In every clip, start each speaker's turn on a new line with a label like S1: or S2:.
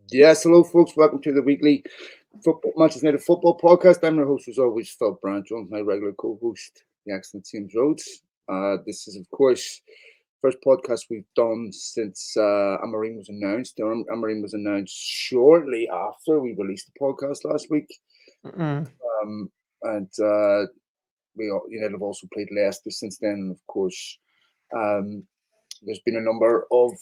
S1: Yes, hello, folks. Welcome to the weekly Manchester United football podcast. I'm your host, as always, Phil Branch, with my regular co-host, the excellent James Rhodes. This is, of course, first podcast we've done since Amorim was announced. Amorim was announced shortly after we released the podcast last week, and United have also played Leicester since then. And of course, there's been a number of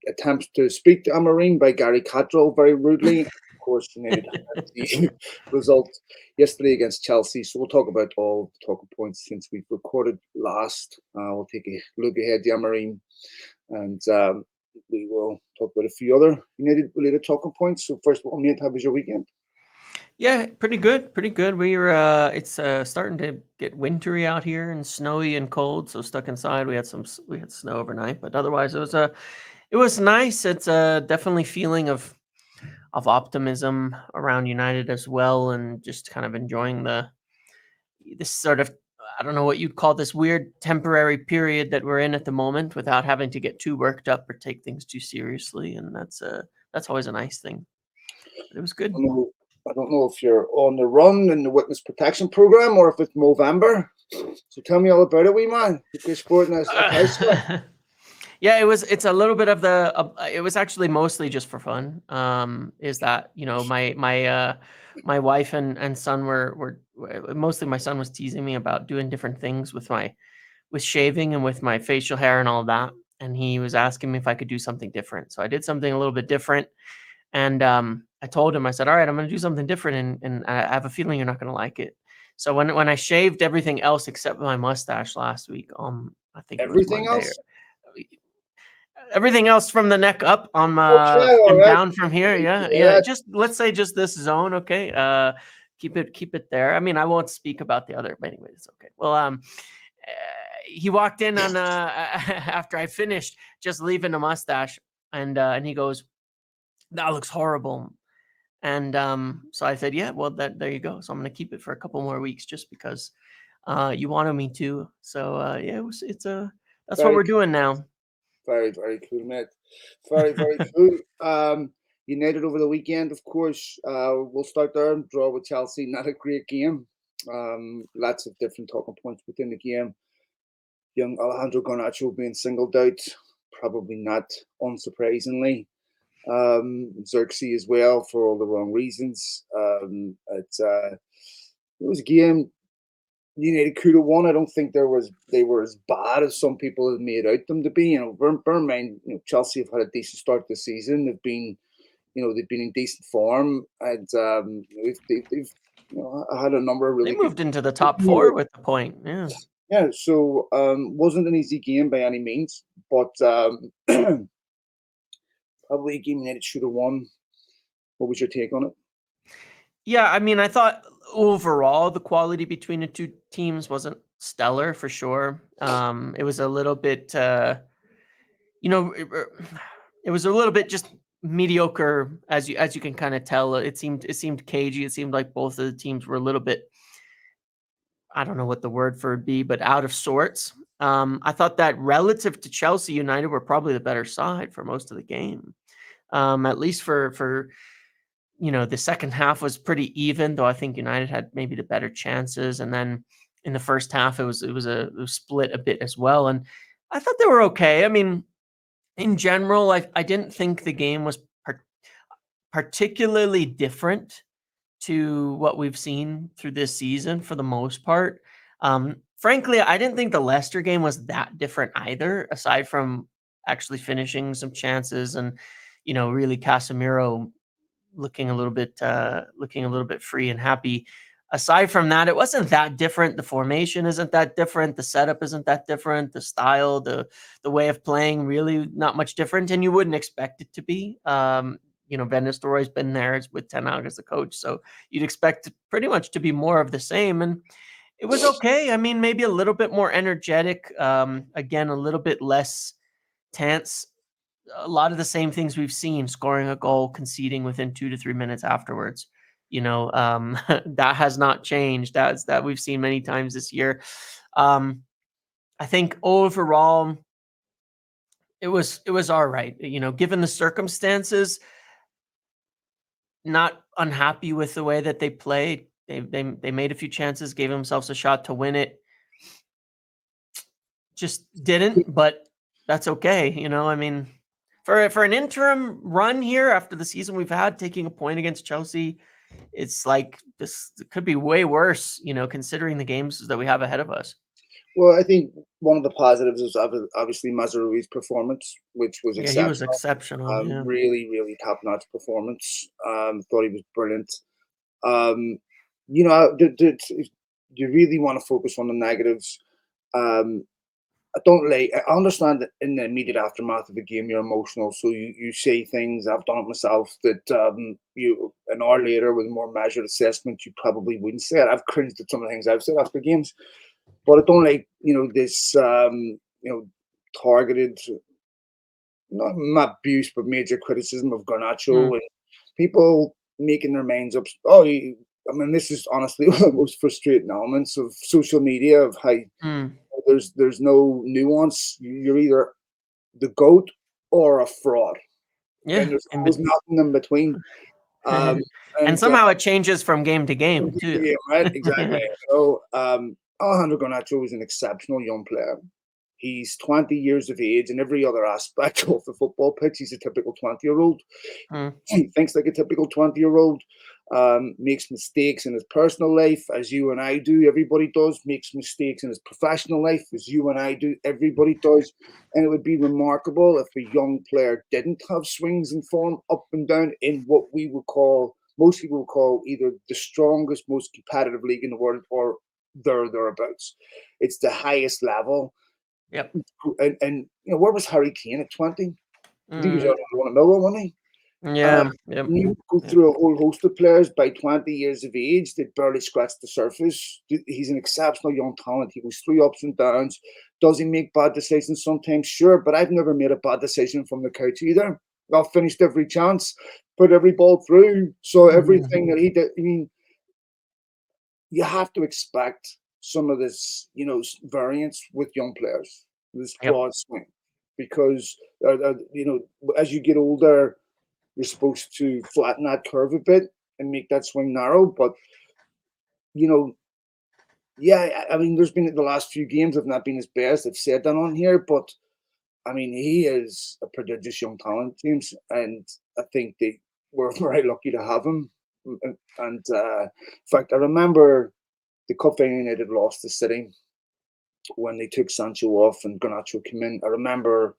S1: attempts to speak to Amorim by Gary Cadwell very rudely. Of course, United had the result yesterday against Chelsea. So we'll talk about all the talking points since we've recorded last. We'll take a look ahead to Amorim, and we will talk about a few other United-related talking points. So first of all, mate, how was your weekend?
S2: Yeah, pretty good. Pretty good. It's starting to get wintry out here and snowy and cold. So stuck inside. We had snow overnight, but otherwise it was nice. It's definitely feeling of optimism around United as well, and just kind of enjoying this sort of, I don't know what you'd call this weird temporary period that we're in at the moment, without having to get too worked up or take things too seriously, and that's always a nice thing. But it was good.
S1: I don't know if you're on the run in the witness protection program or if it's Movember. So tell me all about it, wee man. You're sporting a
S2: Yeah, it's a little bit of it was actually mostly just for fun. Is that, my wife and son were mostly, my son was teasing me about doing different things with shaving and with my facial hair and all that. And he was asking me if I could do something different. So I did something a little bit different. And I told him, I said, all right, I'm going to do something different. And I have a feeling you're not going to like it. So when I shaved everything else except my mustache last week, I think
S1: everything
S2: it was Monday.
S1: else?
S2: Everything else from the neck up, and
S1: right.
S2: down from here. Yeah. Just let's say just this zone. Okay. Keep it there. I mean, I won't speak about the other, but anyway, it's okay. Well, he walked in on after I finished just leaving the mustache, and he goes, "That looks horrible." And so I said, "Yeah, well, there you go. So I'm going to keep it for a couple more weeks, just because you wanted me to." So yeah, that's what we're doing now.
S1: Very, very cool, mate. Very, very cool. United over the weekend, of course. We'll start there. Draw with Chelsea. Not a great game. Lots of different talking points within the game. Young Alejandro Garnacho being singled out, probably not unsurprisingly. Xerxes as well, for all the wrong reasons. It was a game United could have won. I don't think they were as bad as some people have made out them to be. Bear in mind, Chelsea have had a decent start this season. They've been in decent form, and they've had a number of really.
S2: They moved into the top 4 with the point. Yeah.
S1: Yeah. So wasn't an easy game by any means, but probably a game United should have won. What was your take on it?
S2: Yeah, I mean, I thought overall the quality between the two teams wasn't stellar, for sure. It was a little bit, it was a little bit just mediocre, as you can kind of tell. It seemed cagey. It seemed like both of the teams were a little bit, I don't know what the word for it be, but out of sorts. I thought that relative to Chelsea, United were probably the better side for most of the game. At least for the second half was pretty even, though I think United had maybe the better chances. And then in the first half, it was split a bit as well. And I thought they were okay. I mean, in general, I didn't think the game was particularly different to what we've seen through this season for the most part. Frankly, I didn't think the Leicester game was that different either, aside from actually finishing some chances and, really Casemiro looking a little bit free and happy. Aside from that, it wasn't that different. The formation isn't that different. The setup isn't that different. The style, the way of playing, really not much different. And you wouldn't expect it to be. Van Nistelrooy's been there with Ten Hag as the coach, so you'd expect pretty much to be more of the same. And it was okay. I mean, maybe a little bit more energetic. Again, a little bit less tense. A lot of the same things we've seen: scoring a goal, conceding within 2 to 3 minutes afterwards. That has not changed. That we've seen many times this year. I think overall, it was all right. Given the circumstances, not unhappy with the way that they played. They made a few chances, gave themselves a shot to win it. Just didn't, but that's okay. I mean, for an interim run here after the season we've had, taking a point against Chelsea, it's like this could be way worse, considering the games that we have ahead of us.
S1: Well, I think one of the positives is obviously Mazraoui's performance, which was
S2: Yeah, he was
S1: exceptional.
S2: exceptional. Yeah.
S1: Really, really top-notch performance. Thought he was brilliant. You know, you really want to focus on the negatives. Um, I understand that in the immediate aftermath of a game, you're emotional, so you say things. I've done it myself. That you an hour later, with a more measured assessment, you probably wouldn't say it. I've cringed at some of the things I've said after games, but I don't like this targeted, not abuse, but major criticism of Garnacho and people making their minds up. I mean, this is honestly one of the most frustrating elements of social media, of how there's no nuance. You're either the GOAT or a fraud,
S2: Yeah.
S1: and there's always nothing in between.
S2: And somehow it changes from game to game too.
S1: Yeah, right, exactly. Alejandro Garnacho is an exceptional young player. He's 20 years of age, and every other aspect of the football pitch, he's a typical 20-year-old. He thinks like a typical 20-year-old, makes mistakes in his personal life, as you and I do. Everybody does. Makes mistakes in his professional life, as you and I do. Everybody does. And it would be remarkable if a young player didn't have swings in form up and down in what most people would call either the strongest, most competitive league in the world or thereabouts. It's the highest level.
S2: Yep.
S1: And where was Harry Kane at 20? I think he was around 1 million, wasn't he?
S2: Yeah. Yep.
S1: You go through a whole host of players by 20 years of age that barely scratch the surface. He's an exceptional young talent. He goes through ups and downs. Does he make bad decisions sometimes? Sure, but I've never made a bad decision from the couch either. I've finished every chance, put every ball through. So everything that he did, I mean, you have to expect some of this, variance with young players, this broad swing, because, as you get older, you're supposed to flatten that curve a bit and make that swing narrow. But, I mean, there's been the last few games have not been his best. I've said that on here, but I mean, he is a prodigious young talent, James, and I think we're very lucky to have him. And in fact, I remember the Cup final United lost to City when they took Sancho off and Garnacho came in. I remember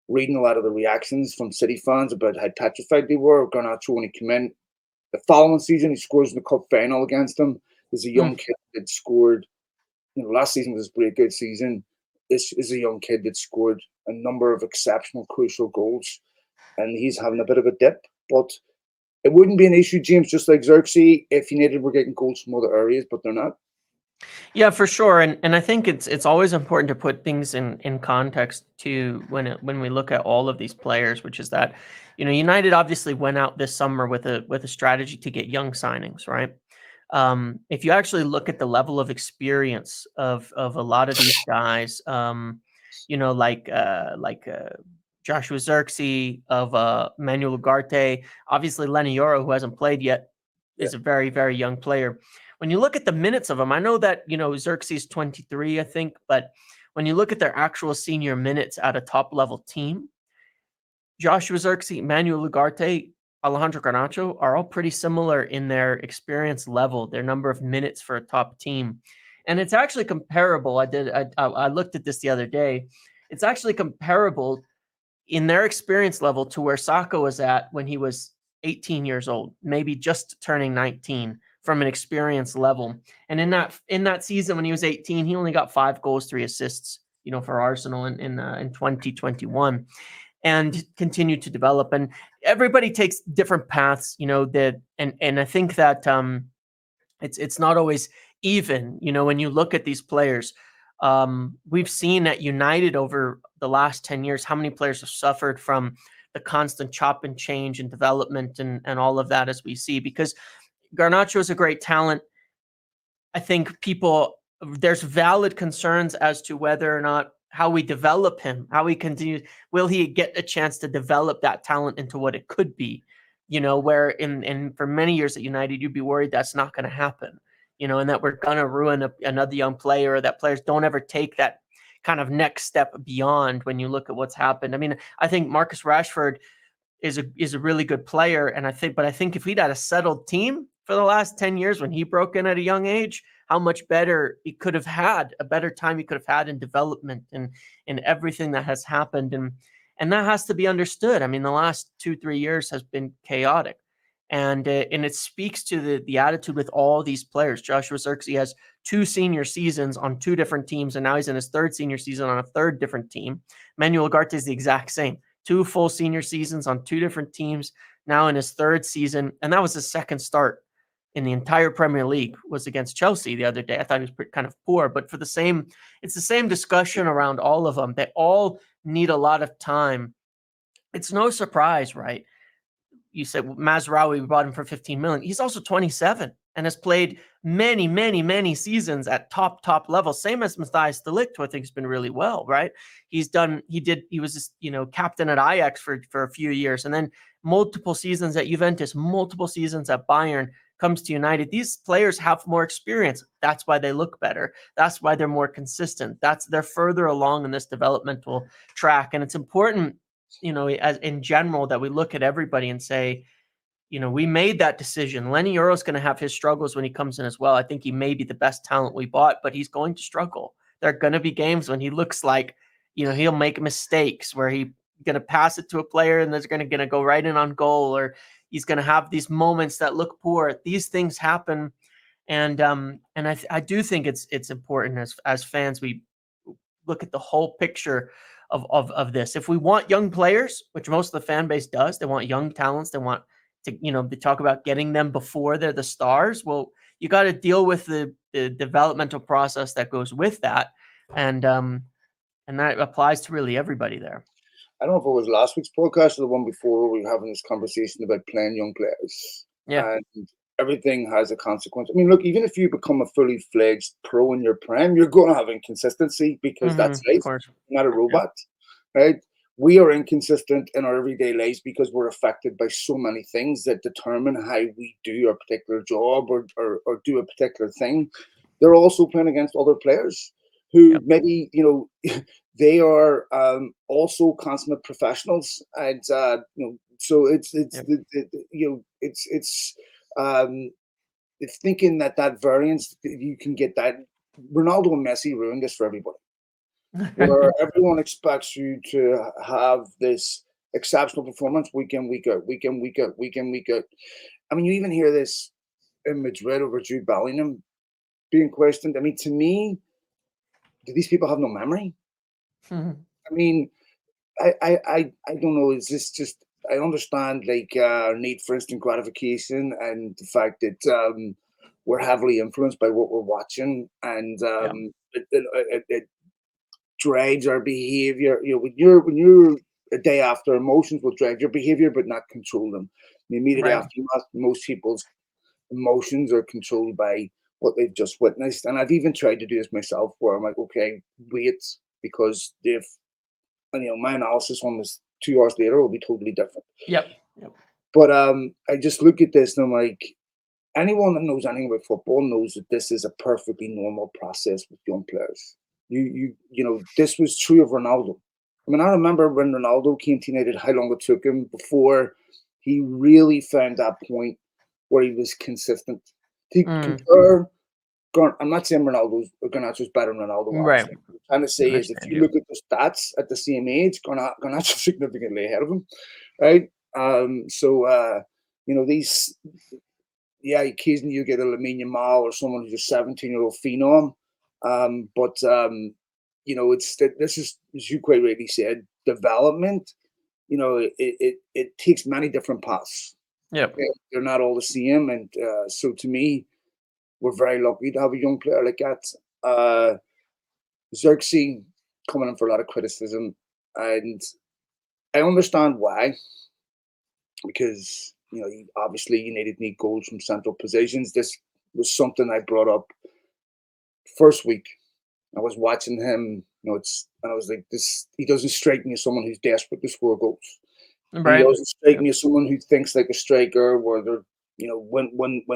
S1: reading a lot of the reactions from City fans about how petrified they were of Garnacho when he came in. The following season, he scores in the Cup final against them. There's a young kid that scored. Last season was his breakout season. This is a young kid that scored a number of exceptional, crucial goals, and he's having a bit of a dip. But it wouldn't be an issue, James, just like Xerxes, if United were getting goals from other areas, but they're not.
S2: Yeah, for sure. And I think it's always important to put things in context too when we look at all of these players, which is that, United obviously went out this summer with a strategy to get young signings, right? If you actually look at the level of experience of a lot of these guys, like Joshua Xerxes, of Manuel Ugarte, obviously Lenny Yoro, who hasn't played yet, is a very, very young player. When you look at the minutes of them, I know that, Xerxes 23, I think, but when you look at their actual senior minutes at a top level team, Joshua Xerxes, Manuel Ugarte, Alejandro Garnacho are all pretty similar in their experience level, their number of minutes for a top team. And it's actually comparable. I looked at this the other day. It's actually comparable in their experience level to where Saka was at when he was 18 years old, maybe just turning 19 from an experience level. And in that season when he was 18, he only got 5 goals, 3 assists, for Arsenal in 2021, and continued to develop. And everybody takes different paths, and I think that it's not always even, when you look at these players. We've seen at United over the last 10 years how many players have suffered from the constant chop and change and development and all of that, as we see, because Garnacho is a great talent. I think there's valid concerns as to whether or not how we develop him, how we continue. Will he get a chance to develop that talent into what it could be? where in for many years at United, you'd be worried that's not going to happen, and that we're going to ruin another young player, or that players don't ever take that kind of next step beyond when you look at what's happened. I mean, I think Marcus Rashford is a really good player, and I think if he'd had a settled team for the last 10 years when he broke in at a young age, how much better he could have had, a better time he could have had in development and in everything that has happened. And that has to be understood. I mean, the last 2-3 years has been chaotic. And it speaks to the attitude with all these players. Joshua Zirkzee has 2 senior seasons on 2 different teams, and now he's in his 3rd senior season on a 3rd different team. Manuel Ugarte is the exact same. 2 full senior seasons on 2 different teams, now in his 3rd season. And that was his 2nd start in the entire Premier League, was against Chelsea the other day. I thought he was kind of poor, but it's the same discussion around all of them. They all need a lot of time. It's no surprise, right? You said Mazraoui, we bought him for 15 million. He's also 27 and has played many, many, many seasons at top level. Same as Matthias de Ligt, who I think has been really well, right? He was just, captain at Ajax for a few years, and then multiple seasons at Juventus, multiple seasons at Bayern, comes to United. These players have more experience. That's why they look better. That's why they're more consistent. They're further along in this developmental track. And it's important, as in general, that we look at everybody and say, we made that decision. Lenny Euro's going to have his struggles when he comes in as well. I think he may be the best talent we bought, but he's going to struggle. There are going to be games when he looks like, he'll make mistakes where he's going to pass it to a player and there's going to go right in on goal, or he's going to have these moments that look poor. These things happen. And I do think it's important as fans, we look at the whole picture of this. If we want young players, which most of the fan base does, they want young talents. They want to, they talk about getting them before they're the stars. Well, you got to deal with the developmental process that goes with that. And that applies to really everybody there.
S1: I don't know if it was last week's podcast or the one before, we were having this conversation about playing young players.
S2: Yeah.
S1: And everything has a consequence. I mean, look, even if you become a fully fledged pro in your prime, you're going to have inconsistency because that's life. You're not a robot, right? We are inconsistent in our everyday lives because we're affected by so many things that determine how we do a particular job or do a particular thing. They're also playing against other players who maybe, they are also consummate professionals, and so it's thinking that variance, you can get that. Ronaldo and Messi ruined this for everybody, where everyone expects you to have this exceptional performance week in, week out, week in, week out, week in, week out. I mean, you even hear this in Madrid over Jude Bellingham being questioned. I mean, to me, do these people have no memory? I mean, I don't know. Is this just? I understand our need for instant gratification and the fact that we're heavily influenced by what we're watching, and it drives our behavior. When you're a day after, emotions will drive your behavior, but not control them. The immediate aftermath, most people's emotions are controlled by what they've just witnessed. And I've even tried to do this myself, where I'm like, okay, wait, because if my analysis on this 2 hours later will be totally different.
S2: Yep.
S1: But I just look at this and I'm like, anyone that knows anything about football knows that this is a perfectly normal process with young players. This was true of Ronaldo. I mean, I remember when Ronaldo came to United, how long it took him before he really found that point where he was consistent. To compare, I'm not saying Garnacho's better than Ronaldo.
S2: Right.
S1: What I'm trying to say is, if you look at the stats at the same age, Garnacho's significantly ahead of him, right? These, occasionally you get a Lamine Yamal or someone who's a 17-year-old phenom, but this is, as you quite rightly said, development. It takes many different paths.
S2: Yep.
S1: They're not all the same, and so to me, we're very lucky to have a young player like that. Zirkzee coming in for a lot of criticism, and I understand why, because obviously United need goals from central positions. This was something I brought up first week. I was watching him, and I was like, this. He doesn't strike me as someone who's desperate to score goals. He
S2: Right.
S1: doesn't strike
S2: Yep.
S1: me as someone who thinks like a striker, where they're, when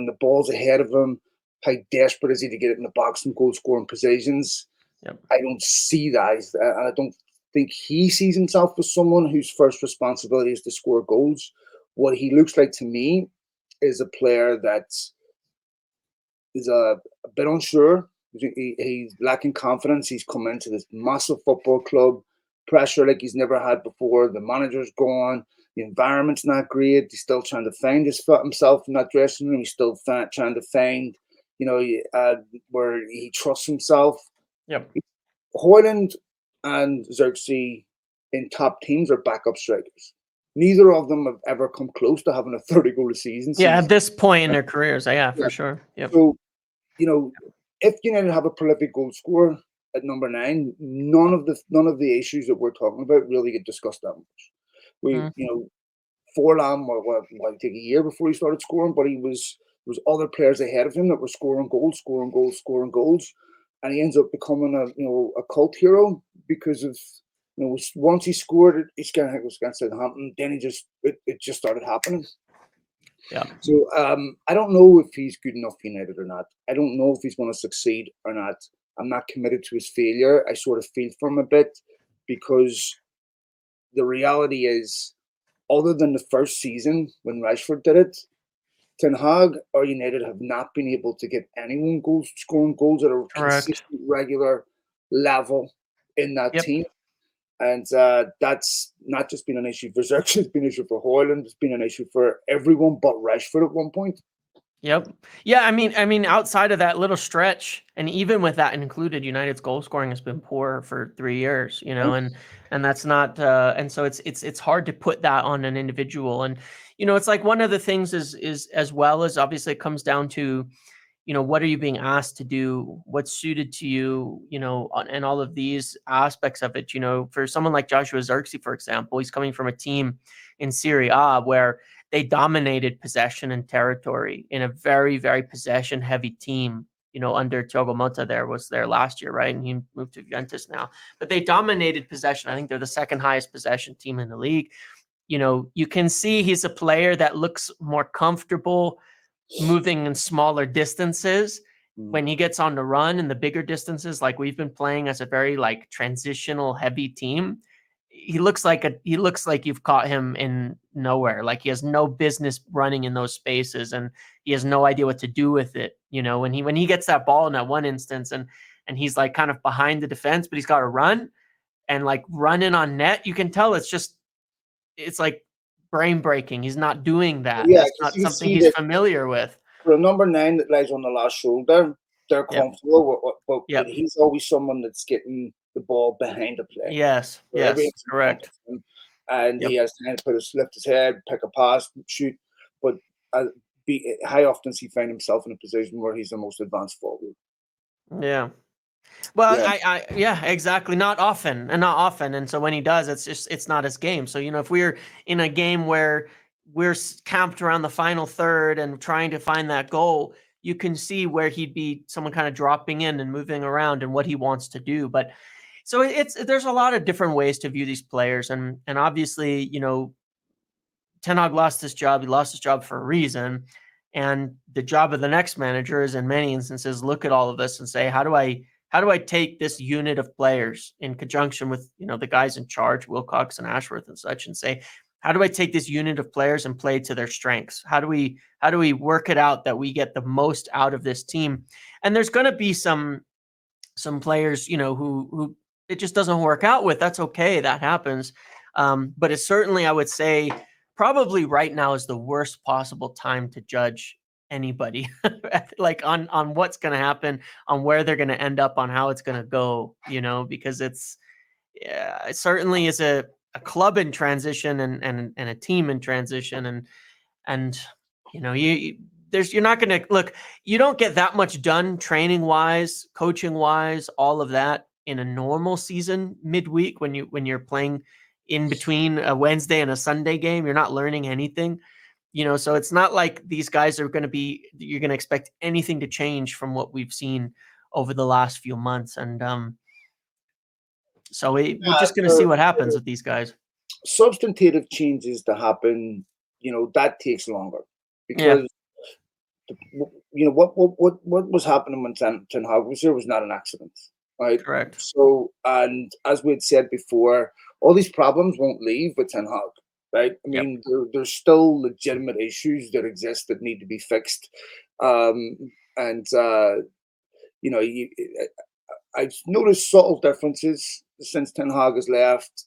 S1: the ball's ahead of him, how desperate is he to get it in the box and goal scoring positions?
S2: Yep.
S1: I don't see that, and I don't think he sees himself as someone whose first responsibility is to score goals. What he looks like to me is a player that is a bit unsure. He's lacking confidence. He's come into this massive football club, pressure like he's never had before. The manager's gone. The environment's not great. He's still trying to find himself in that dressing room. He's still trying to find, where he trusts himself.
S2: Yep.
S1: Hoyland and Xerxes in top teams are backup strikers. Neither of them have ever come close to having a 30-goal a season.
S2: Yeah, at this point in their careers, yeah,
S1: Yeah.
S2: for sure. Yep.
S1: So, if United have a prolific goal scorer at number 9, none of the issues that we're talking about really get discussed that much. Forlan might take a year before he started scoring, but there was other players ahead of him that were scoring goals, and he ends up becoming a cult hero because of once he scored, it was against Southampton. Then it just started happening.
S2: Yeah.
S1: So I don't know if he's good enough for United or not. I don't know if he's going to succeed or not. I'm not committed to his failure. I sort of feel for him a bit because the reality is, other than the first season when Rashford did it, Ten Hag or United have not been able to get anyone scoring goals at a
S2: Correct.
S1: consistent, regular level in that
S2: Yep.
S1: team. And that's not just been an issue for Xerxes, it's been an issue for Hoyland, it's been an issue for everyone but Rashford at one point.
S2: Yep. Yeah, I mean, outside of that little stretch, and even with that included, United's goal scoring has been poor for 3 years, and that's not, and so it's hard to put that on an individual, and it's like one of the things is as well as obviously it comes down to, what are you being asked to do, what's suited to you, and all of these aspects of it. For someone like Joshua Zirkzee, for example, he's coming from a team in Serie A where they dominated possession and territory in a very, very possession heavy team. Under Thiago Motta was there last year, right? And he moved to Juventus now. But they dominated possession. I think they're the second highest possession team in the league. You can see he's a player that looks more comfortable moving in smaller distances. When he gets on the run in the bigger distances, like we've been playing as a very like transitional heavy team, he looks like you've caught him in nowhere. Like he has no business running in those spaces, and he has no idea what to do with it. When he gets that ball in that one instance, and he's like kind of behind the defense, but he's got to run and like run in on net. You can tell it's like brain breaking. He's not doing that.
S1: Yeah,
S2: That's
S1: because
S2: not
S1: you can
S2: something
S1: see
S2: he's
S1: that
S2: familiar with.
S1: for a number 9 that lies on the last shoulder, they're
S2: Yep.
S1: comfortable, but
S2: Yep.
S1: he's always someone that's getting the ball behind the play.
S2: Yes.
S1: So
S2: Yes.
S1: everything's
S2: Correct.
S1: and
S2: Yep.
S1: he has time to lift his head, pick a pass, shoot. But how often does he find himself in a position where he's the most advanced forward?
S2: Yeah. Well,
S1: Yeah.
S2: yeah, exactly. Not often, and not often. And so when he does, it's not his game. So, if we're in a game where we're camped around the final third and trying to find that goal, you can see where he'd be someone kind of dropping in and moving around and what he wants to do. But so there's a lot of different ways to view these players. And obviously, Ten Hag lost his job. He lost his job for a reason. And the job of the next manager is, in many instances, look at all of this and say, how do I take this unit of players in conjunction with, the guys in charge, Wilcox and Ashworth and such, and say, how do I take this unit of players and play to their strengths? How do we work it out that we get the most out of this team? And there's going to be some players, who it just doesn't work out with. That's okay. That happens. But it's certainly, I would say, probably right now is the worst possible time to judge anybody like on what's going to happen, on where they're going to end up, on how it's going to go, because it certainly is a club in transition and a team in transition. And you're not going to look, you don't get that much done training wise, coaching wise, all of that in a normal season midweek when you're playing in between a Wednesday and a Sunday game. You're not learning anything, so it's not like these guys are going to you're going to expect anything to change from what we've seen over the last few months. And so we're just going to see what happens with these guys.
S1: substantive changes to happen, that takes longer
S2: Yeah,
S1: because what was happening when Ten Hag was here was not an accident, right?
S2: correct.
S1: So, and as we had said before, all these problems won't leave with Ten Hag, right? I
S2: Yep.
S1: mean, there's still legitimate issues that exist that need to be fixed, and I've noticed subtle differences since Ten Hag has left.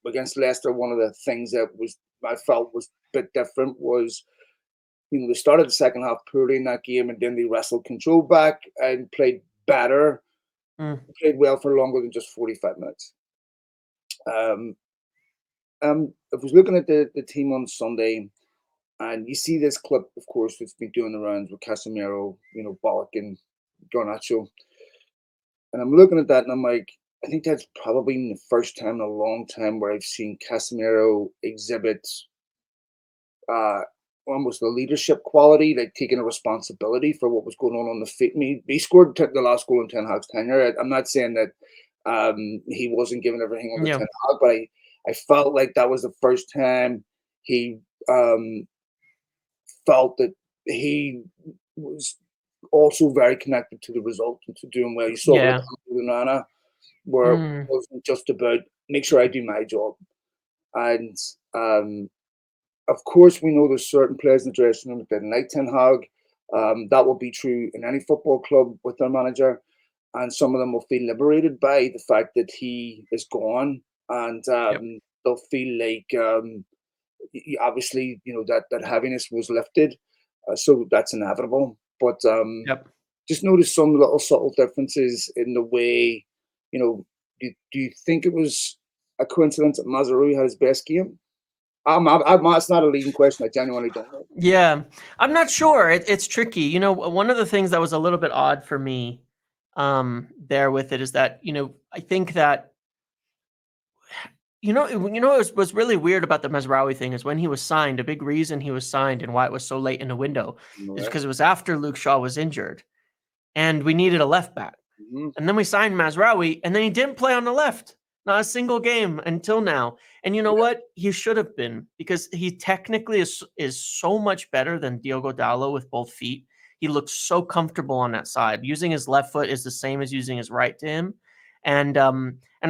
S1: Against Leicester, one of the things that I felt was a bit different was they started the second half poorly in that game, and then they wrestled control back and played better,
S2: Mm,
S1: played well for longer than just 45 minutes. Um, I was looking at the team on Sunday, and you see this clip, of course, that's been doing the rounds with Casemiro, Bollock and Garnacho. And I'm looking at that, and I'm like, I think that's probably the first time in a long time where I've seen Casemiro exhibit uh, almost the leadership quality, like taking a responsibility for what was going on the field. I mean, he scored the last goal in Ten Hag's tenure. I'm not saying that he wasn't giving everything under
S2: yeah,
S1: Ten Hag, but I felt like that was the first time he felt that he was also very connected to the result and to doing well. You saw it
S2: yeah.
S1: with Nana, where it
S2: Mm,
S1: wasn't just about make sure I do my job. And of course, we know there's certain players in the dressing room that didn't like Ten Hag. That will be true in any football club with their manager, and some of them will feel liberated by the fact that he is gone, and
S2: yep,
S1: they'll feel like obviously that heaviness was lifted, so that's inevitable. But
S2: yep.
S1: just notice some little subtle differences in the way, do you think it was a coincidence that Mazraoui had his best game? It's not a leading question. I genuinely don't know.
S2: Yeah, I'm not sure. It's tricky. One of the things that was a little bit odd for me, there with it is that I think that what was really weird about the Mesraoui thing is when he was signed. A big reason he was signed and why it was so late in the window is
S1: Right?
S2: because it was after Luke Shaw was injured, and we needed a left back.
S1: Mm-hmm.
S2: And then we signed Mazraoui, and then he didn't play on the left. Not a single game until now. And you know
S1: Yeah.
S2: what? He should have been because he technically is so much better than Diogo Dallo with both feet. He looks so comfortable on that side. Using his left foot is the same as using his right to him. And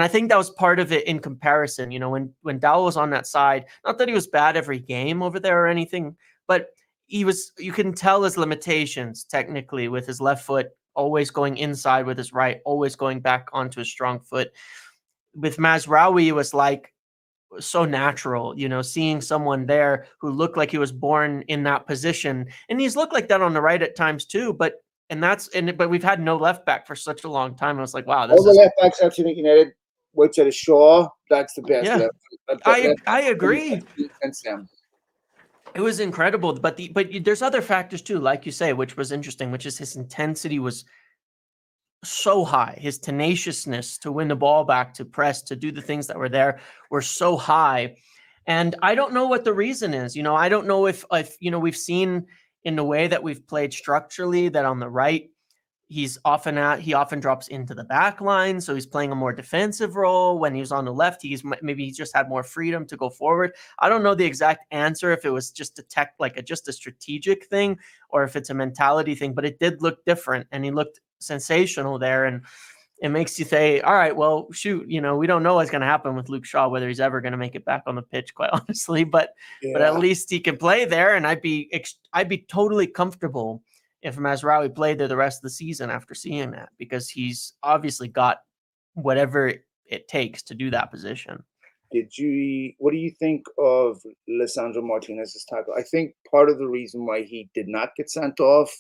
S2: I think that was part of it in comparison. When Dallo was on that side, not that he was bad every game over there or anything, but you can tell his limitations technically with his left foot always going inside with his right, always going back onto his strong foot. With Mazraoui, it was like so natural, seeing someone there who looked like he was born in that position. And he's looked like that on the right at times too, but we've had no left back for such a long time. I was like, wow,
S1: All
S2: this
S1: the
S2: is
S1: left backs I've seen at United, which at Shaw, that's the best
S2: yeah.
S1: left
S2: I
S1: I've
S2: agree.
S1: seen since then.
S2: It was incredible, but there's other factors too, like you say, which was interesting, which is his intensity was so high. His tenaciousness to win the ball back, to press, to do the things that were there were so high. And I don't know what the reason is. I don't know if we've seen in the way that we've played structurally that on the right, he often drops into the back line. So he's playing a more defensive role. When he was on the left, maybe he just had more freedom to go forward. I don't know the exact answer, if it was just just a strategic thing or if it's a mentality thing, but it did look different and he looked sensational there. And it makes you say, all right, well, shoot, we don't know what's going to happen with Luke Shaw, whether he's ever going to make it back on the pitch, quite honestly, but at
S1: Yeah.
S2: least he can play there. And I'd be totally comfortable if Mazraoui played there the rest of the season after seeing that, because he's obviously got whatever it takes to do that position.
S1: What do you think of Lisandro Martinez's tackle? I think part of the reason why he did not get sent off,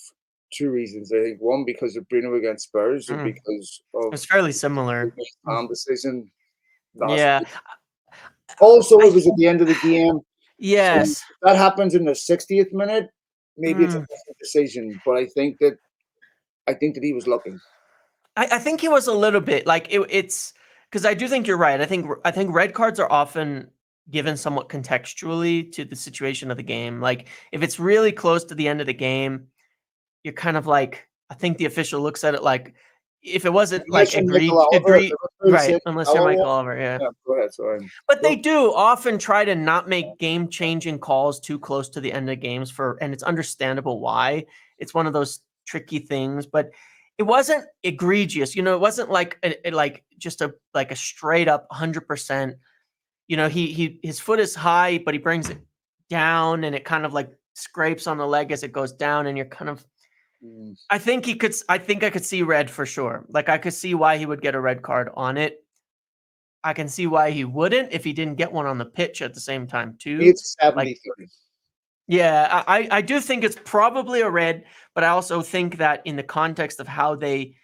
S1: two reasons. I think one, because of Bruno against Spurs, and
S2: Mm.
S1: because of
S2: It's fairly
S1: the
S2: similar.
S1: West Ham decision last
S2: Yeah.
S1: week. Also,
S2: I
S1: it was at the end of the game. So if
S2: Yes.
S1: that happens in the 60th minute, maybe it's a
S2: Mm.
S1: different decision. But I think that he was looking.
S2: I think he was a little bit like it's because I do think you're right. I think red cards are often given somewhat contextually to the situation of the game. Like if it's really close to the end of the game, you're kind of like, I think the official looks at it like if it wasn't like
S1: Unless you're Michael Oliver, if Liverpool
S2: right,
S1: said
S2: unless you're
S1: Oliver,
S2: Michael Oliver, yeah.
S1: yeah, go ahead, sorry.
S2: But they
S1: Go.
S2: do often try to not make game-changing calls too close to the end of games and it's understandable why. It's one of those tricky things, but it wasn't egregious. It wasn't like just a straight up 100%. His foot is high, but he brings it down and it kind of like scrapes on the leg as it goes down, and you're kind of I think I could see red for sure. Like I could see why he would get a red card on it. I can see why he wouldn't if he didn't get one on the pitch at the same time too.
S1: It's 70-30.
S2: Yeah, I do think it's probably a red, but I also think that in the context of how they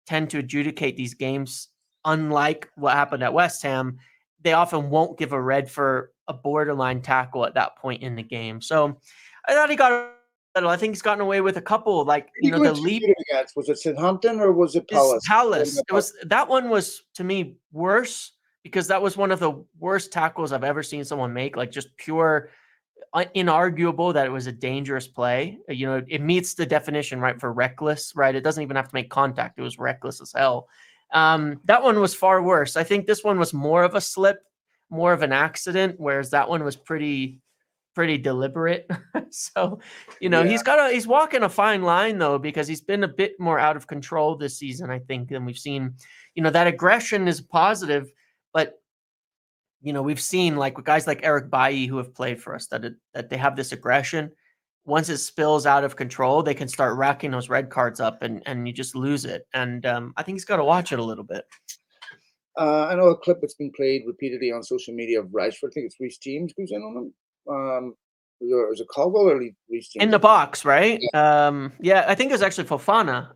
S2: tend to adjudicate these games, unlike what happened at West Ham, they often won't give a red for a borderline tackle at that point in the game. So I thought he got a little. I think he's gotten away with a couple, the leap
S1: against? Was it Southampton or was it
S2: is
S1: Palace?
S2: Palace. That one was to me worse because that was one of the worst tackles I've ever seen someone make. Like just pure, inarguable that it was a dangerous play. It meets the definition, right, for reckless, right? It doesn't even have to make contact. It was reckless as hell. That one was far worse. I think this one was more of a slip, more of an accident, whereas that one was pretty deliberate. So, he's walking a fine line though, because he's been a bit more out of control this season, I think, than we've seen. That aggression is positive, but we've seen like guys like Eric Bailly who have played for us that they have this aggression. Once it spills out of control, they can start racking those red cards up and you just lose it. And I think he's got to watch it a little bit.
S1: I know a clip that's been played repeatedly on social media of Rashford. I think it's Reece James who's in on him. Was it Caldwell or Reece James?
S2: In the box, right? Yeah, I think it was actually Fofana.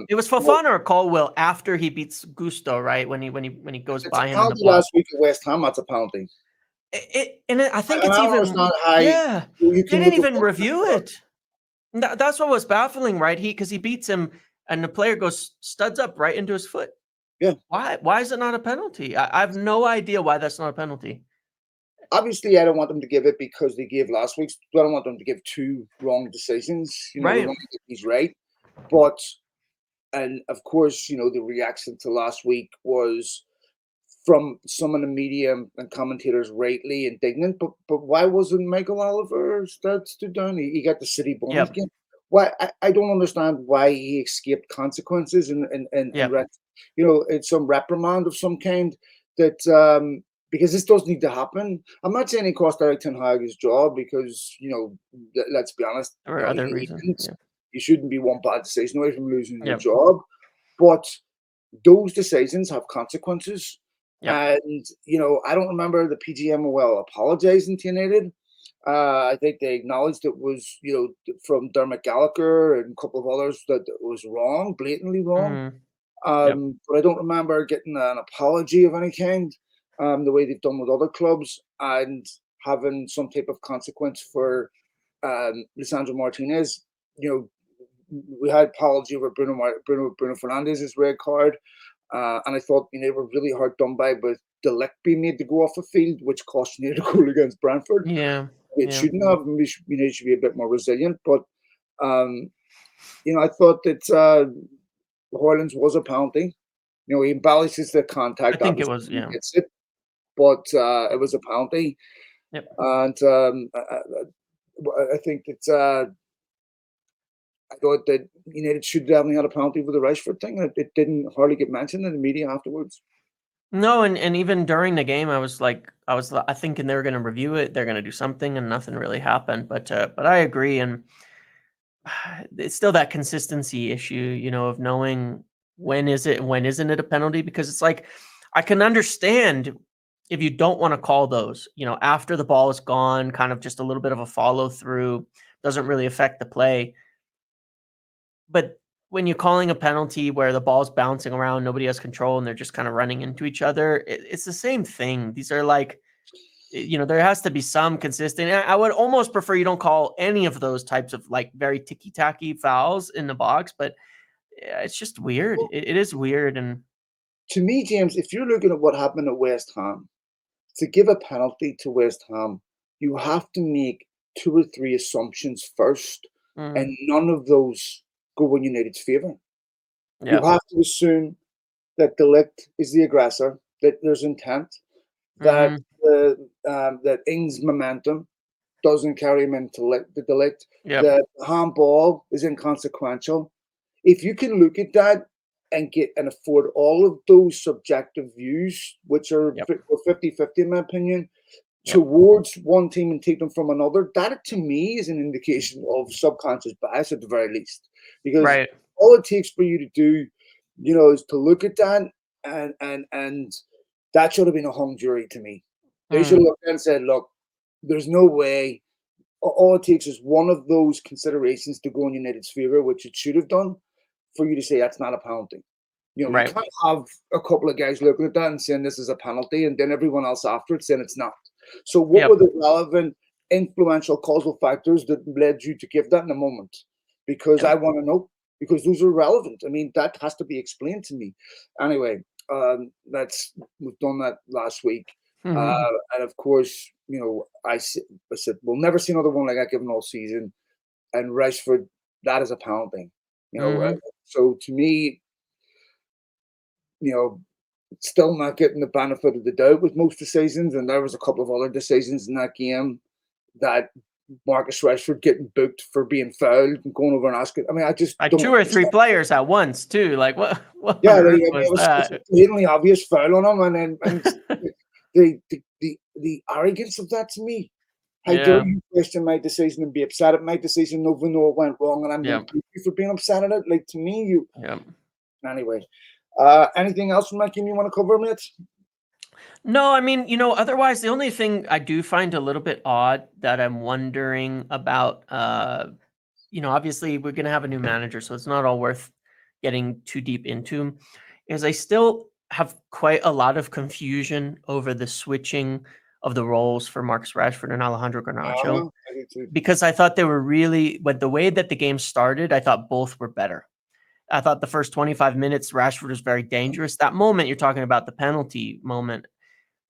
S2: It was Fofana or Caldwell after he beats Gusto, right? When he goes by him in the box.
S1: Last week at West Ham, that's a penalty.
S2: I think it's even yeah. They didn't even review it. That's what was baffling, right? Because he beats him, and the player goes studs up right into his foot.
S1: Yeah.
S2: Why is it not a penalty? I have no idea why that's not a penalty.
S1: Obviously, I don't want them to give it because they gave last week's. I don't want them to give two wrong decisions.
S2: Right.
S1: They want to get these right. But, and of course, the reaction to last week was from some of the media and commentators rightly indignant. But why wasn't Michael Oliver stood down? He got the City bonus game. Why? I don't understand why he escaped consequences and it's some reprimand of some kind that. Because this does need to happen. I'm not saying it cost Eric Ten Hag his job because, let's be honest.
S2: Or other reasons.
S1: You shouldn't be one bad decision away from losing your job. But those decisions have consequences. Yep. And, I don't remember the PGMOL apologizing to United. I think they acknowledged it was, from Dermot Gallagher and a couple of others that it was wrong, blatantly wrong. But I don't remember getting an apology of any kind. The way they've done with other clubs and having some type of consequence for Lisandro Martinez. We had apology over Bruno Fernandez's red card, and I thought they were really hard done by with De Ligt being made to go off the field, which cost United a goal against Brentford.
S2: Yeah,
S1: it shouldn't have. United should be a bit more resilient, but I thought that Hoyland's was a penalty. He embellishes the contact.
S2: I think it was,
S1: It's it. But it was a penalty.
S2: Yep.
S1: And I think that I thought that United should definitely had a penalty for the Rashford thing. It didn't hardly get mentioned in the media afterwards.
S2: No, and even during the game, I was thinking they were going to review it, they're going to do something, and nothing really happened. But I agree, and it's still that consistency issue, of knowing when is it and when isn't it a penalty, because it's like I can understand if you don't want to call those, after the ball is gone, kind of just a little bit of a follow through, doesn't really affect the play. But when you're calling a penalty where the ball's bouncing around, nobody has control, and they're just kind of running into each other, it's the same thing. These are like, there has to be some consistent. I would almost prefer you don't call any of those types of like very ticky-tacky fouls in the box, but it's just weird. It is weird. And
S1: to me, James, if you're looking at what happened at West Ham, to give a penalty to West Ham, you have to make 2 or 3 assumptions first, and none of those go in United's favour. You
S2: Yeah.
S1: have to assume that Delict is the aggressor, that there's intent, that
S2: Mhm.
S1: that Ings' momentum doesn't carry him into the Delict,
S2: Yep.
S1: that handball is inconsequential. If you can look at that and get and afford all of those subjective views, which are
S2: Yep.
S1: 50-50 in my opinion,
S2: Yep.
S1: towards one team and take them from another, that to me is an indication of subconscious bias at the very least. Because
S2: Right.
S1: all it takes for you to do, is to look at that and that should have been a hung jury to me. They should
S2: Mm.
S1: have looked and said, look, there's no way. All it takes is one of those considerations to go in United's favour, which it should have done, for you to say that's not a penalty. You
S2: Right.
S1: can't have a couple of guys looking at that and saying this is a penalty, and then everyone else after it saying it's not. So, what were
S2: Yep.
S1: the relevant, influential causal factors that led you to give that in a moment? Because
S2: Yep.
S1: I want to know. Because those are relevant. I mean, that has to be explained to me. Anyway, we've done that last week, and of course, I said we'll never see another one like that given all season. And Rashford, that is a penalty.
S2: Mhm.
S1: So to me, you know, still not getting the benefit of the doubt with most decisions. And there was a couple of other decisions in that game that Marcus Rashford getting booked for being fouled and going over and asking. I mean, I just
S2: Like
S1: don't
S2: 2 or 3
S1: understand.
S2: players at once too. Like what
S1: Yeah,
S2: on
S1: I
S2: earth
S1: mean,
S2: was
S1: it was
S2: that?
S1: a blatantly obvious foul on him, and then the arrogance of that to me. How dare
S2: Yeah.
S1: you question my decision and be upset at my decision, even though it went wrong, and I'm going to
S2: Yep.
S1: beat you for being upset at it? Like to me, you
S2: Yep.
S1: anyway. Anything else from that game you want to cover, mate?
S2: No, I mean, otherwise the only thing I do find a little bit odd that I'm wondering about, obviously we're gonna have a new manager, so it's not all worth getting too deep into, is I still have quite a lot of confusion over the switching of the roles for Marcus Rashford and Alejandro Garnacho,
S1: I do too.
S2: because I thought they were really, with the way that the game started, I thought both were better. I thought the first 25 minutes, Rashford was very dangerous. That moment you're talking about, the penalty moment,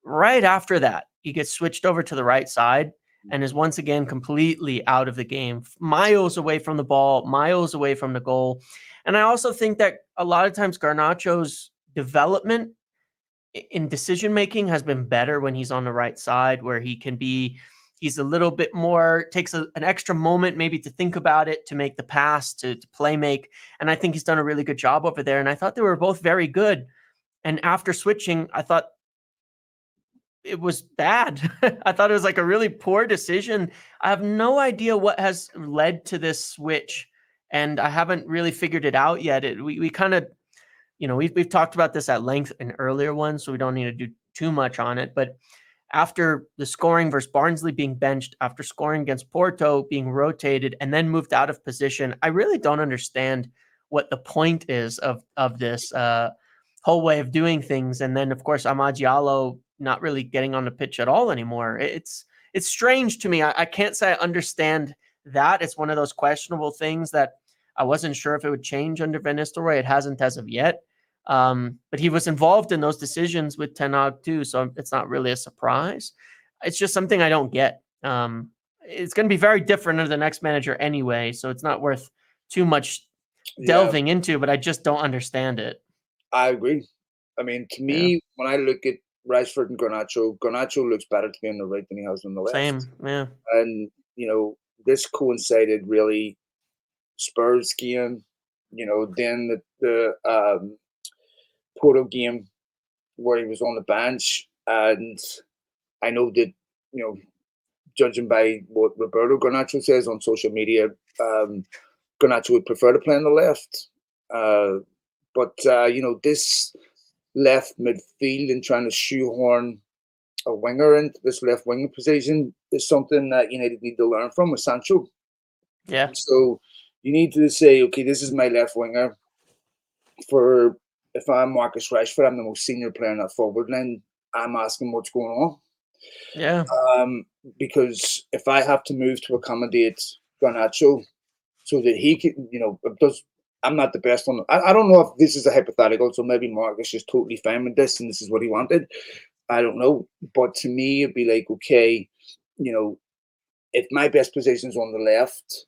S2: right after that, he gets switched over to the right side and is once again completely out of the game, miles away from the ball, miles away from the goal. And I also think that a lot of times Garnacho's development in decision making has been better when he's on the right side, where he's a little bit more, takes an extra moment maybe to think about it, to make the pass, to play make. And I think he's done a really good job over there. And I thought they were both very good. And after switching, I thought it was bad. I thought it was like a really poor decision. I have no idea what has led to this switch, and I haven't really figured it out yet. We kind of, we've talked about this at length in earlier ones, so we don't need to do too much on it. But after the scoring versus Barnsley being benched, after scoring against Porto being rotated and then moved out of position, I really don't understand what the point is of this whole way of doing things. And then, of course, Amad Diallo not really getting on the pitch at all anymore. It's strange to me. I can't say I understand that. It's one of those questionable things that I wasn't sure if it would change under Van Nistelrooy. It hasn't as of yet. But he was involved in those decisions with Ten Hag too, so it's not really a surprise. It's just something I don't get. It's going to be very different under the next manager anyway, so it's not worth too much
S1: Yeah,
S2: delving into. But I just don't understand it.
S1: I agree. I mean, to
S2: Yeah,
S1: me, when I look at Rashford and Garnacho looks better to me on the right than he has on the left.
S2: same. Yeah,
S1: And, this coincided really Spurs game, then the Porto game where he was on the bench. And I know that, you know, judging by what Roberto Garnacho says on social media, Garnacho would prefer to play on the left. But this left midfield and trying to shoehorn a winger into this left wing position is something that United need to learn from with Sancho.
S2: yeah,
S1: So you need to say, okay, this is my left winger. For if I'm Marcus Rashford, I'm the most senior player in that forward line. I'm asking what's going on.
S2: yeah,
S1: Um, because if I have to move to accommodate Garnacho so that he can, does I'm not the best on. I don't know if this is a hypothetical, so maybe Marcus is totally fine with this and this is what he wanted. I don't know, but to me, it'd be like, okay, you know, if my best position is on the left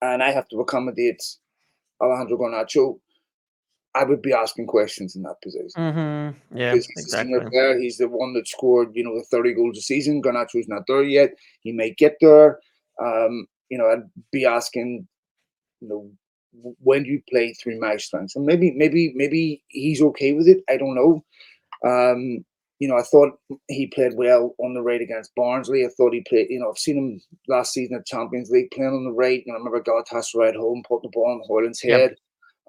S1: and I have to accommodate Alejandro Garnacho, I would be asking questions in that position.
S2: Yeah,
S1: Because he's a senior
S2: exactly.
S1: player. He's the one that scored, the 30 goals a season. Garnacho's not there yet. He may get there. I'd be asking, when do you play through my strengths? And maybe he's okay with it. I don't know. I thought he played well on the right against Barnsley. I thought he played, I've seen him last season at Champions League playing on the right. And I remember Galatasaray at home, putting the ball on Hoyland's
S2: Yep.
S1: head.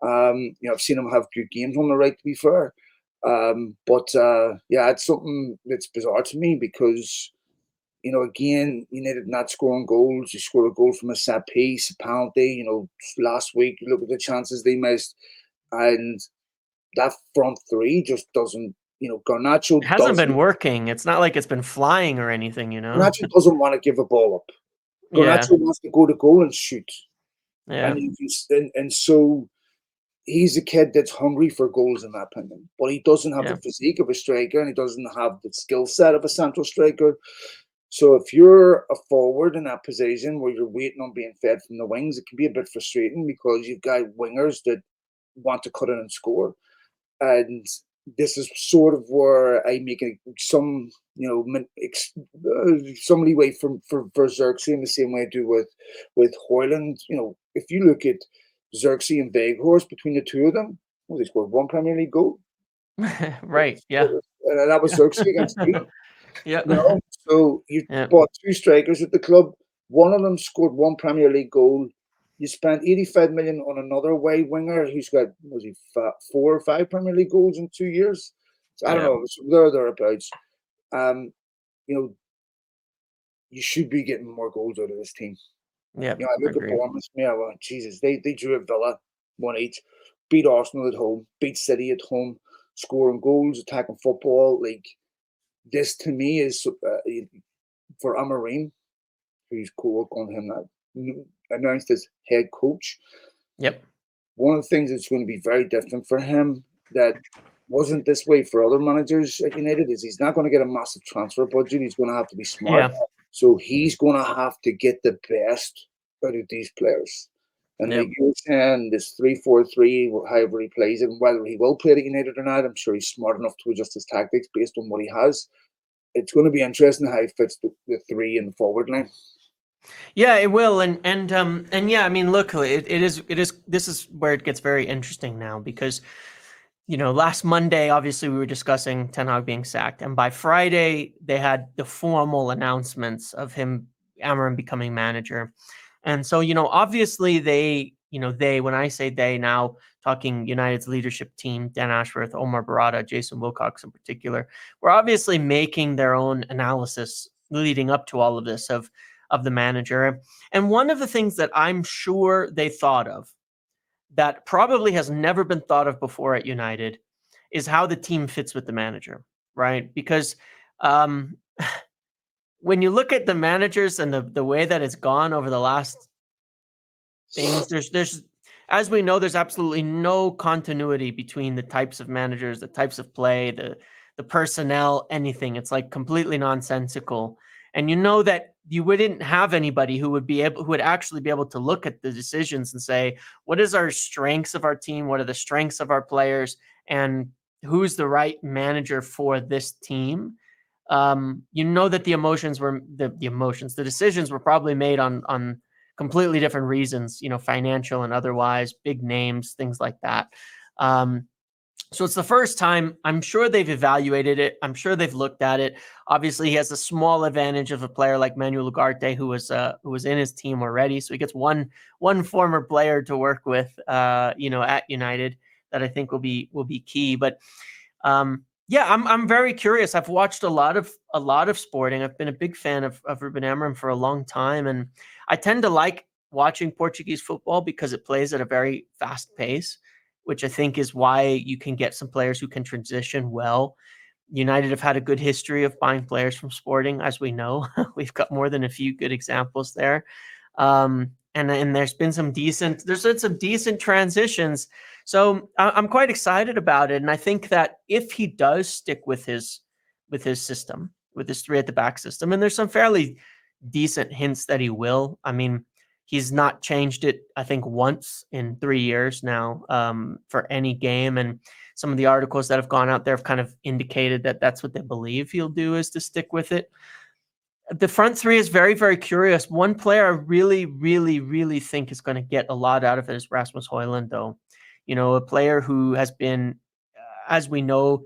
S1: I've seen him have good games on the right, to be fair. But it's something that's bizarre to me because, again, United not scoring goals. You scored a goal from a set piece, a penalty. Last week, you look at the chances they missed, and that front three just doesn't. Garnacho
S2: It hasn't been
S1: doesn't.
S2: working. It's not like it's been flying or anything,
S1: Garnacho doesn't want to give a ball up.
S2: Yeah.
S1: Garnacho wants to go to goal and shoot,
S2: Yeah.
S1: and so he's a kid that's hungry for goals, in my opinion. But he doesn't have the
S2: Yeah.
S1: physique of a striker, and he doesn't have the skill set of a central striker. So if you're a forward in that position where you're waiting on being fed from the wings, it can be a bit frustrating because you've got wingers that want to cut in and score. And this is sort of where I make some, some leeway for Xerxes in the same way I do with Hoyland. If you look at Xerxes and Weghorst, between the two of them, well, they scored one Premier League goal.
S2: Right. Yeah.
S1: And that was Xerxes against me.
S2: Yeah.
S1: So you
S2: Yeah.
S1: bought two strikers at the club. One of them scored one Premier League goal. You spent 85 million on another wide winger who's got, was he 4 or 5 Premier League goals in 2 years? So I don't
S2: Yeah.
S1: know. It's there or thereabouts. You know, you should be getting more goals out of this team.
S2: Yeah.
S1: I look at
S2: Agreed.
S1: Bournemouth. Jesus, they drew at Villa 1-8, beat Arsenal at home, beat City at home, scoring goals, attacking football. Like, this to me is for Amorim, who's co-work on him now, announced as head coach.
S2: Yep.
S1: One of the things that's going to be very different for him that wasn't this way for other managers at United is he's not going to get a massive transfer budget. He's going to have to be smart.
S2: Yeah.
S1: So he's going to have to get the best out of these players. And
S2: Yep.
S1: like you were saying, this 3-4-3, however he plays it, and whether he will play at United or not, I'm sure he's smart enough to adjust his tactics based on what he has. It's going to be interesting how he fits the three in the forward line.
S2: Yeah, it will, and yeah, I mean, look, it is. This is where it gets very interesting now because, last Monday, obviously, we were discussing Ten Hag being sacked, and by Friday, they had the formal announcements of Amorim becoming manager, and so obviously when I say they now, talking United's leadership team, Dan Ashworth, Omar Barada, Jason Wilcox in particular, were obviously making their own analysis leading up to all of this of the manager. And one of the things that I'm sure they thought of that probably has never been thought of before at United is how the team fits with the manager, right? Because um, when you look at the managers and the way that it's gone over the last things, there's as we know, there's absolutely no continuity between the types of managers, the types of play, the personnel, anything. It's like completely nonsensical. And that you wouldn't have anybody who would actually be able to look at the decisions and say, what is our strengths of our team? What are the strengths of our players? And who's the right manager for this team? That the decisions were probably made on completely different reasons, financial and otherwise, big names, things like that. So it's the first time. I'm sure they've evaluated it. I'm sure they've looked at it. Obviously, he has a small advantage of a player like Manuel Ugarte, who was in his team already. So he gets one former player to work with, at United, that I think will be key. But yeah, I'm very curious. I've watched a lot of sporting. I've been a big fan of Ruben Amorim for a long time, and I tend to like watching Portuguese football because it plays at a very fast pace, which I think is why you can get some players who can transition well. United have had a good history of buying players from Sporting, as we know. We've got more than a few good examples there. And there's been some decent transitions. So I'm quite excited about it. And I think that if he does stick with his system, with his three at the back system, and there's some fairly decent hints that he will. I mean, He's not changed it, I think, once in 3 years now, for any game. And some of the articles that have gone out there have kind of indicated that that's what they believe he'll do, is to stick with it. The front three is very, very curious. One player I really, really, really think is going to get a lot out of it is Rasmus Højlund, though. A player who has been, as we know,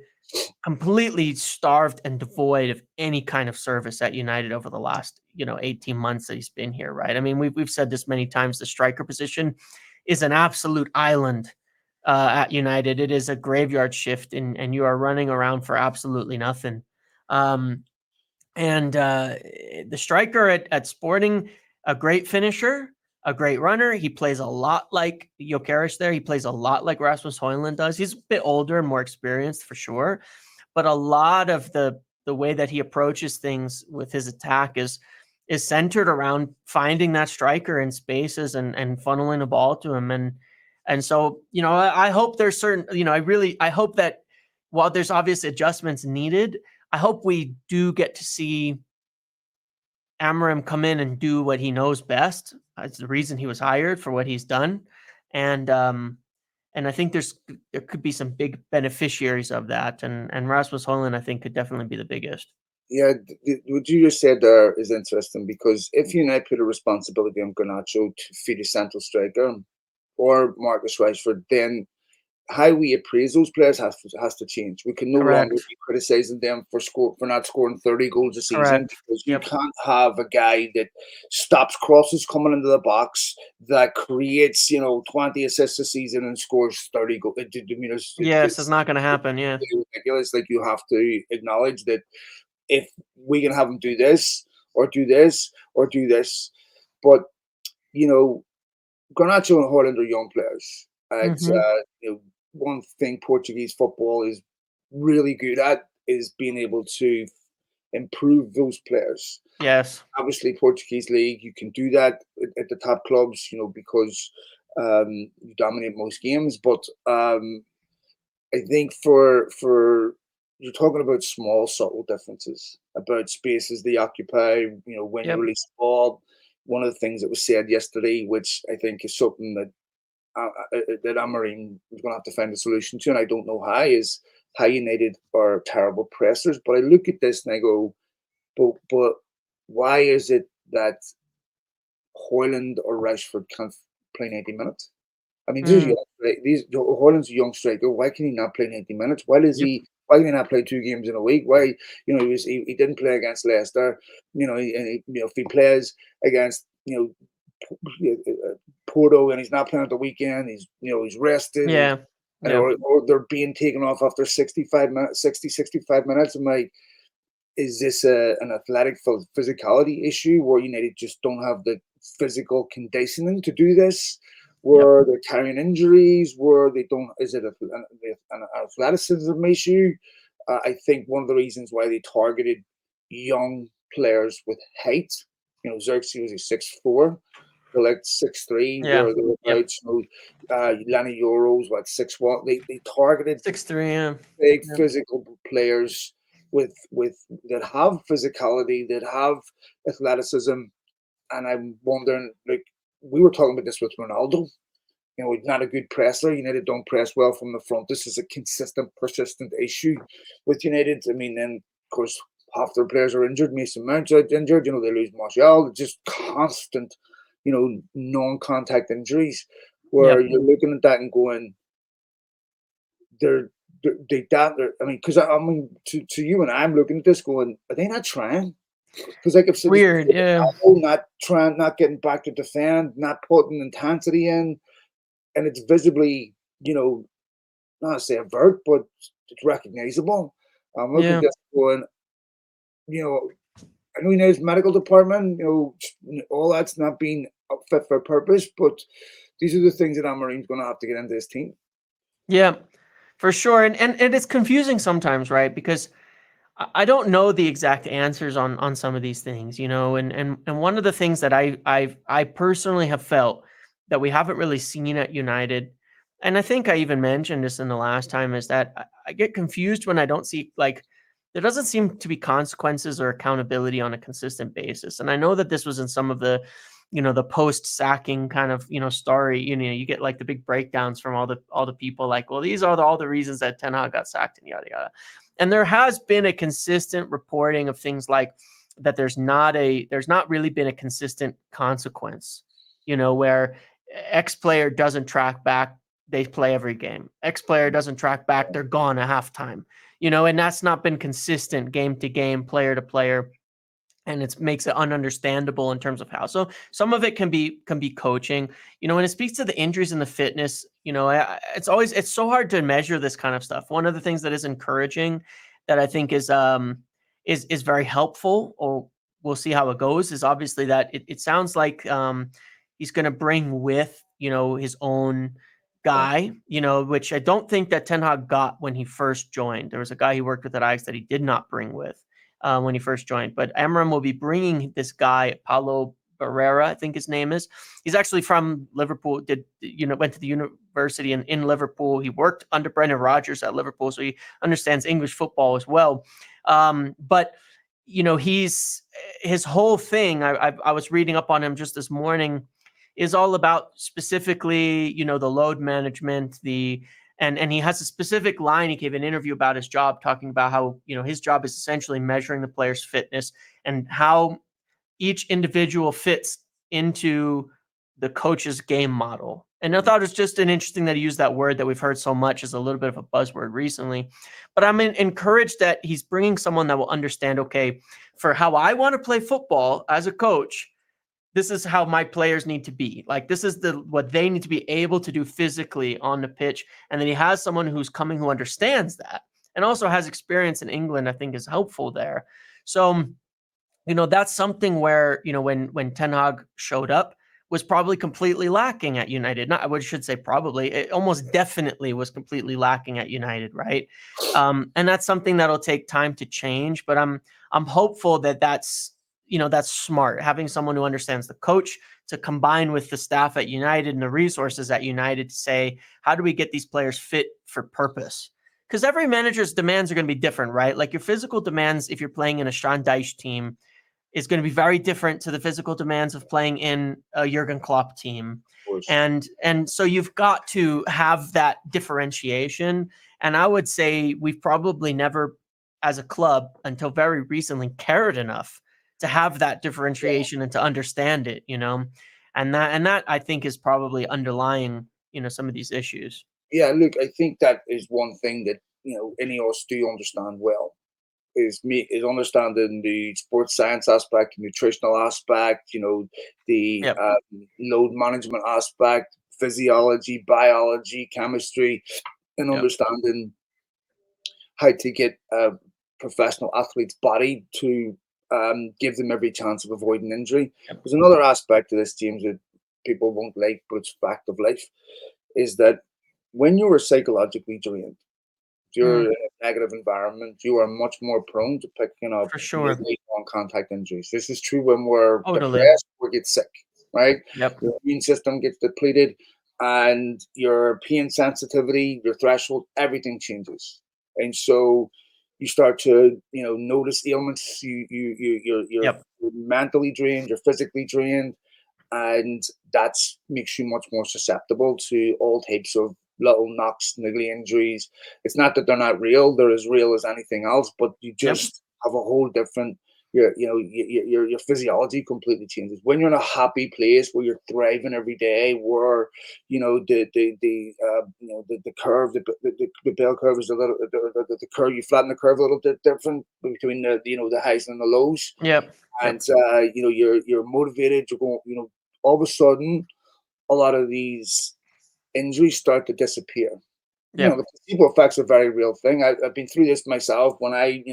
S2: completely starved and devoid of any kind of service at United over the last, 18 months that he's been here, right? I mean, we've said this many times. The striker position is an absolute island at United. It is a graveyard shift, and you are running around for absolutely nothing. And the striker at Sporting, a great finisher, a great runner. He plays a lot like Gyökeres there. He plays a lot like Rasmus Højlund does. He's a bit older and more experienced for sure, but a lot of the way that he approaches things with his attack is centered around finding that striker in spaces and funneling a ball to him. And so, I hope there's certain, I hope that while there's obvious adjustments needed, I hope we do get to see Amorim come in and do what he knows best. That's the reason he was hired, for what he's done. And I think there could be some big beneficiaries of that. And Rasmus Højlund, I think, could definitely be the biggest.
S1: Yeah, what you just said there is interesting, because if United put a responsibility on Garnacho to feed a central striker or Marcus Rashford, then how we appraise those players has to change. We can no longer
S2: Correct.
S1: be criticizing them for not scoring 30 goals a season,
S2: Correct.
S1: because you
S2: Yep.
S1: can't have a guy that stops crosses coming into the box, that creates 20 assists a season and scores 30 goals.
S2: Yes, it's not going to happen. Yeah.
S1: Ridiculous. Like, you have to acknowledge that if we can have him do this or do this or do this, but Garnacho and Højlund are young players. It's one thing Portuguese football is really good at is being able to improve those players.
S2: Yes.
S1: Obviously, Portuguese league, you can do that at the top clubs, because you dominate most games. But I think for you're talking about small, subtle differences, about spaces they occupy, when you release the ball. One of the things that was said yesterday, which I think is something that Amorim is going to have to find a solution to, and I don't know how, is how United are terrible pressers. But I look at this and I go, but why is it that Højlund or Rashford can't play 90 minutes? I mean, Højlund's a young striker. Why can he not play 90 minutes? Why does he? Why can he not play 2 games in a week? Why, he didn't play against Leicester. If he plays against Porto and he's not playing at the weekend, he's rested.
S2: Yeah.
S1: Or they're being taken off after 65 minutes. I'm like, is this an athletic physicality issue where United just don't have the physical conditioning to do this? Where they're carrying injuries? Where they don't? Is it an athleticism issue? I think one of the reasons why they targeted young players with height, Xerxes was 6'4", they're like 6'3", where they're about, Lani Euro's 6'1". They targeted
S2: 6'3",
S1: big physical players with that have physicality, that have athleticism, and I'm wondering, like, we were talking about this with Ronaldo. He's not a good presser. United don't press well from the front. This is a consistent, persistent issue with United. I mean, then of course half their players are injured. Mason Mount's injured. They lose Martial. Just constant, non-contact injuries. Where you're looking at that and going, I mean, because to you and I'm looking at this going, are they not trying? Because like I've said,
S2: weird,
S1: not trying, not getting back to defend, not putting intensity in, and it's visibly, not to say avert, but it's recognizable. I'm looking at this going, I know his medical department, all that's not being fit for purpose, but these are the things that Amorim's going to have to get into his team.
S2: Yeah, for sure, and it's confusing sometimes, right? Because I don't know the exact answers on some of these things, and one of the things that I personally have felt that we haven't really seen at United, and I think I even mentioned this in the last time, is that I get confused when I don't see, like, there doesn't seem to be consequences or accountability on a consistent basis. And I know that this was in some of the the post-sacking kind of, story, you get like the big breakdowns from all the people like, well, these are all the reasons that Ten Hag got sacked and yada yada. And there has been a consistent reporting of things like that. There's not really been a consistent consequence, where X player doesn't track back, they play every game. X player doesn't track back, they're gone at halftime. And that's not been consistent game to game, player to player, and it makes it ununderstandable in terms of how. So some of it can be coaching. When it speaks to the injuries and the fitness, it's so hard to measure this kind of stuff. One of the things that is encouraging, that I think is very helpful, or we'll see how it goes, is obviously that it sounds like he's going to bring with his own guy, which I don't think that Ten Hag got when he first joined. There was a guy he worked with at Ajax that he did not bring with when he first joined. But Amorim will be bringing this guy, Paulo Barrera, I think his name is. He's actually from Liverpool, went to the university in Liverpool. He worked under Brendan Rodgers at Liverpool, so he understands English football as well. But his whole thing, I was reading up on him just this morning, is all about specifically, the load management, and he has a specific line. He gave an interview about his job, talking about how, his job is essentially measuring the player's fitness and how each individual fits into the coach's game model. And I thought it was just interesting that he used that word that we've heard so much as a little bit of a buzzword recently. But I'm encouraged that he's bringing someone that will understand, okay, for how I want to play football as a coach, this is how my players need to be. Like, this is what they need to be able to do physically on the pitch. And then he has someone who's coming who understands that and also has experience in England, I think is helpful there. So, that's something where, when Ten Hag showed up, was probably completely lacking at United. Not, I should say probably, it almost definitely was completely lacking at United, right? And that's something that'll take time to change, but I'm hopeful that's smart, having someone who understands the coach to combine with the staff at United and the resources at United to say, how do we get these players fit for purpose? Because every manager's demands are going to be different, right? Like, your physical demands, if you're playing in a Sean Dyche team, is going to be very different to the physical demands of playing in a Jurgen Klopp team. And so you've got to have that differentiation. And I would say we've probably never, as a club, until very recently, cared enough to have that differentiation and to understand it, and that I think is probably underlying, some of these issues.
S1: Yeah, look, I think that is one thing that, any of us do understand well, is understanding the sports science aspect, nutritional aspect, the
S2: Yep.
S1: Load management aspect, physiology, biology, chemistry, and understanding how to get a professional athlete's body to give them every chance of avoiding injury.
S2: Yep.
S1: There's another aspect to this, James, that people won't like, but it's fact of life, is that when you are psychologically drained, if you're in a negative environment, you are much more prone to picking up
S2: For sure.
S1: on-contact injuries. This is true when we're
S2: Totally.
S1: depressed or get sick, right?
S2: Yep.
S1: Your immune system gets depleted, and your pain sensitivity, your threshold, everything changes. And so you start to, notice ailments. You're mentally drained, you're physically drained, and that makes you much more susceptible to all types of little knocks, niggly injuries. It's not that they're not real; they're as real as anything else. But you just have a whole different. Your physiology completely changes when you're in a happy place where you're thriving every day. Where the curve, the bell curve is a little the curve. You flatten the curve a little bit different between the highs and the lows.
S2: Yep.
S1: And you're motivated. You're going. All of a sudden, a lot of these injuries start to disappear.
S2: Yep.
S1: The placebo effect's a very real thing. I've been through this myself when I,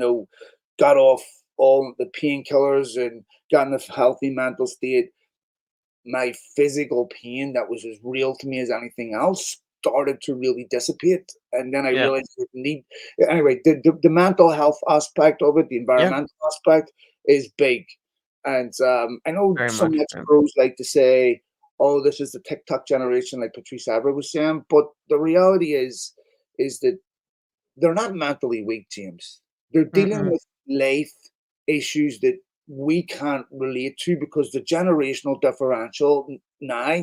S1: got off all the painkillers and got in a healthy mental state. My physical pain that was as real to me as anything else started to really dissipate. And then I realized I need, anyway, the mental health aspect of it, the environmental aspect is big. And I know
S2: Very
S1: some
S2: much.
S1: pros like to say, oh, this is the TikTok generation, like Patrice Evra was saying. But the reality is that they're not mentally weak, James. They're dealing with life issues that we can't relate to because the generational differential now,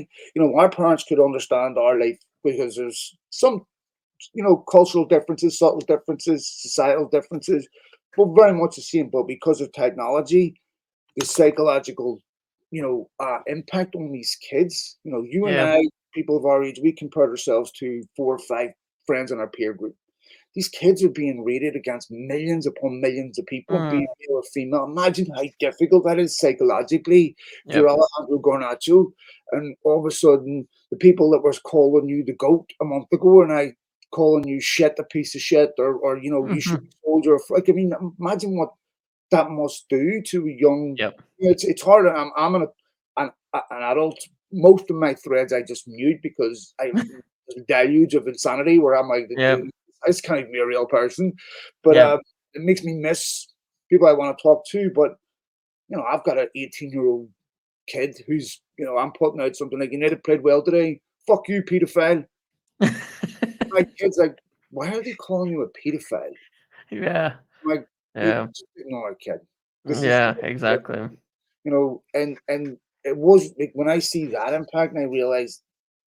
S1: our parents could understand our life because there's some, cultural differences, subtle differences, societal differences, but very much the same. But because of technology, the psychological, impact on these kids, you and
S2: Yeah.
S1: I, people of our age, we compared ourselves to 4 or 5 friends in our peer group. These kids are being rated against millions upon millions of people,
S2: Mm,
S1: being male or female. Imagine how difficult that is psychologically. If you're
S2: yep.
S1: Alejandro Garnacho, and all of a sudden the people that were calling you the goat a month ago are now calling you shit, a piece of shit, or you should be told you're like. I mean, imagine what that must do to a young.
S2: Yep.
S1: It's hard. I'm an adult. Most of my threads I just mute because I there's a deluge of insanity where I'm like,
S2: Yep.
S1: I just can't even be a real person. But
S2: Yep.
S1: it makes me miss people I want to talk to. But I've got an 18-year-old kid who's, I'm putting out something like United played well today. Fuck you, pedophile. My kid's like, why are they calling you a pedophile?
S2: Yeah.
S1: Like, you
S2: Yeah.
S1: just ignore a kid. This is
S2: Yeah. Exactly.
S1: and it was like when I see that impact, and I realized,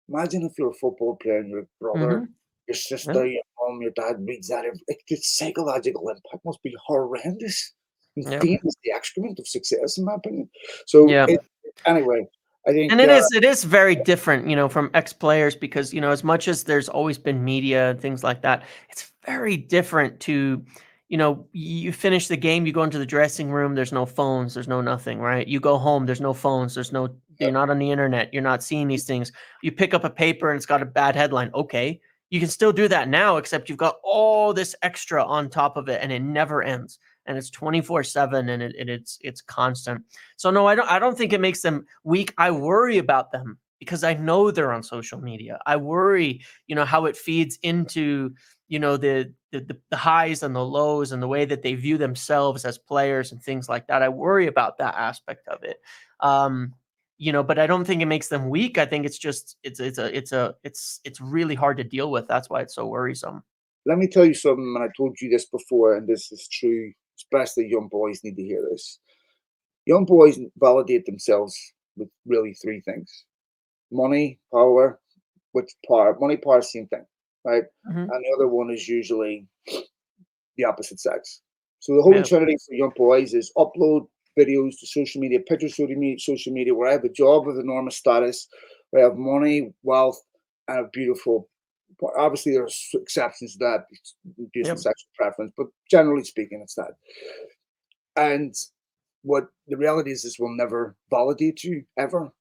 S1: imagine if you're a football player and your brother,
S2: Hmm.
S1: your
S2: Yeah.
S1: sister, your mom, your dad reads that. Like, the psychological impact must be horrendous. And
S2: Yep.
S1: fame is the excrement of success, in my opinion. So,
S2: Yeah.
S1: anyway, I think
S2: And it is very different, from ex-players because, as much as there's always been media and things like that, it's very different to, you finish the game, you go into the dressing room, there's no phones, there's no nothing, right? You go home, there's no phones, you're not on the internet, you're not seeing these things. You pick up a paper and it's got a bad headline. Okay. You can still do that now, except you've got all this extra on top of it and it never ends. And it's 24/7 and it's constant. So no, I don't think it makes them weak. I worry about them because I know they're on social media. I worry, how it feeds into, the highs and the lows and the way that they view themselves as players and things like that. I worry about that aspect of it. But I don't think it makes them weak. I think it's just it's really hard to deal with. That's why it's so worrisome.
S1: let me tell you something, and I told you this before, and this is true, especially young boys need to hear this. Young boys validate themselves with really 3 things: money, power, which power, money, power, same thing, right?
S2: Mhm.
S1: And the other one is usually the opposite sex. So the holy
S2: Yeah.
S1: trinity for young boys is upload videos to social media, pictures to social media, where I have a job with enormous status, where I have money, wealth, and a beautiful. Obviously, there's exceptions to that based on
S2: Yep.
S1: sexual preference, but generally speaking, it's that. And what the reality is, this will never validate you ever.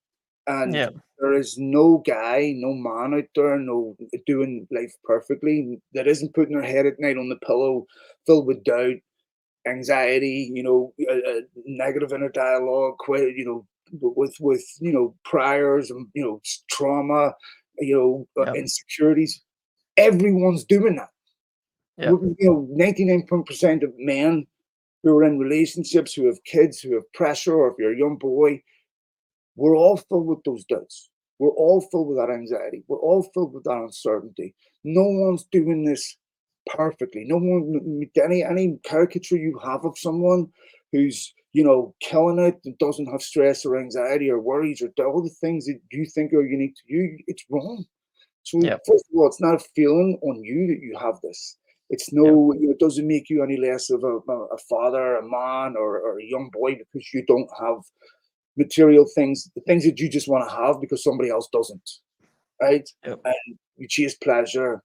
S1: And
S2: Yeah.
S1: there is no guy, no man out there, no doing life perfectly that isn't putting their head at night on the pillow, filled with doubt, anxiety, negative inner dialogue, with priors and trauma,
S2: Yep.
S1: insecurities. Everyone's doing that.
S2: Yep.
S1: 99% of men who are in relationships, who have kids, who have pressure, or if you're a young boy, we're all filled with those doubts. We're all filled with that anxiety. We're all filled with that uncertainty. No one's doing this perfectly. No one, any caricature you have of someone who's killing it, that doesn't have stress or anxiety or worries or all the things that you think are unique to you, it's wrong. So
S2: Yep.
S1: first of all, it's not a feeling on you that you have this. It's
S2: Yep.
S1: no, it doesn't make you any less of a father, a man, or a young boy because you don't have material things, the things that you just want to have because somebody else doesn't, right?
S2: Yep.
S1: And you chase pleasure.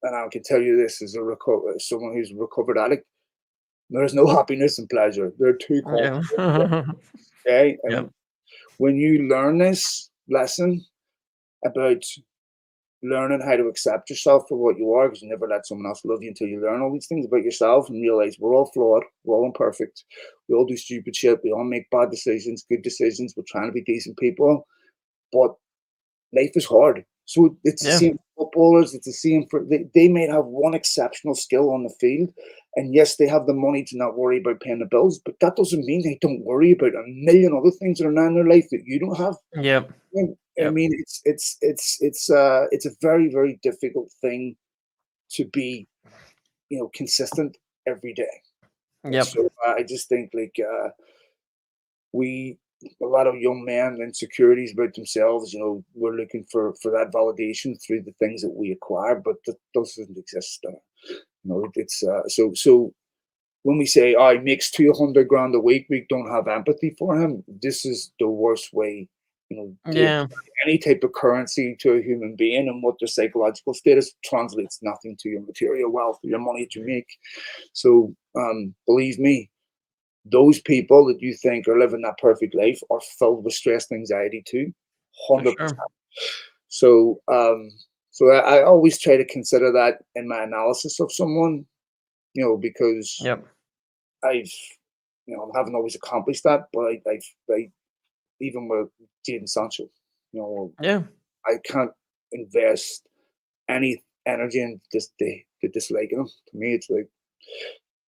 S1: And I can tell you this as someone who's a recovered addict, there is no happiness and pleasure. They're two
S2: Yeah.
S1: complementary things, okay? And
S2: Yep.
S1: when you learn this lesson about learning how to accept yourself for what you are, because you never let someone else love you until you learn all these things about yourself and realize we're all flawed, we're all imperfect, we all do stupid shit, we all make bad decisions, good decisions, we're trying to be decent people, but life is hard. So it's the
S2: Yeah.
S1: same for footballers, it's the same for they might have one exceptional skill on the field, and yes, they have the money to not worry about paying the bills, but that doesn't mean they don't worry about a million other things that are now in their life that you don't have.
S2: Yep.
S1: I
S2: Yep.
S1: mean, it's a very very difficult thing to be consistent every day. And
S2: Yep.
S1: so I just think like a lot of young men insecurities about themselves, we're looking for that validation through the things that we acquire, but that doesn't exist. It's so when we say, "Oh, he makes 200 grand a week," we don't have empathy for him. This is the worst way, to
S2: Yeah.
S1: apply any type of currency to a human being, and what their psychological status translates nothing to your material wealth or your money that you make. So, believe me, those people that you think are living that perfect life are filled with stress and anxiety too,
S2: For
S1: 100%.
S2: sure.
S1: So, I always try to consider that in my analysis of someone, because
S2: Yep.
S1: I've, I haven't always accomplished that, but I even with Jadon Sancho, you know,
S2: Yeah.
S1: I can't invest any energy in the disliking him. To me, it's like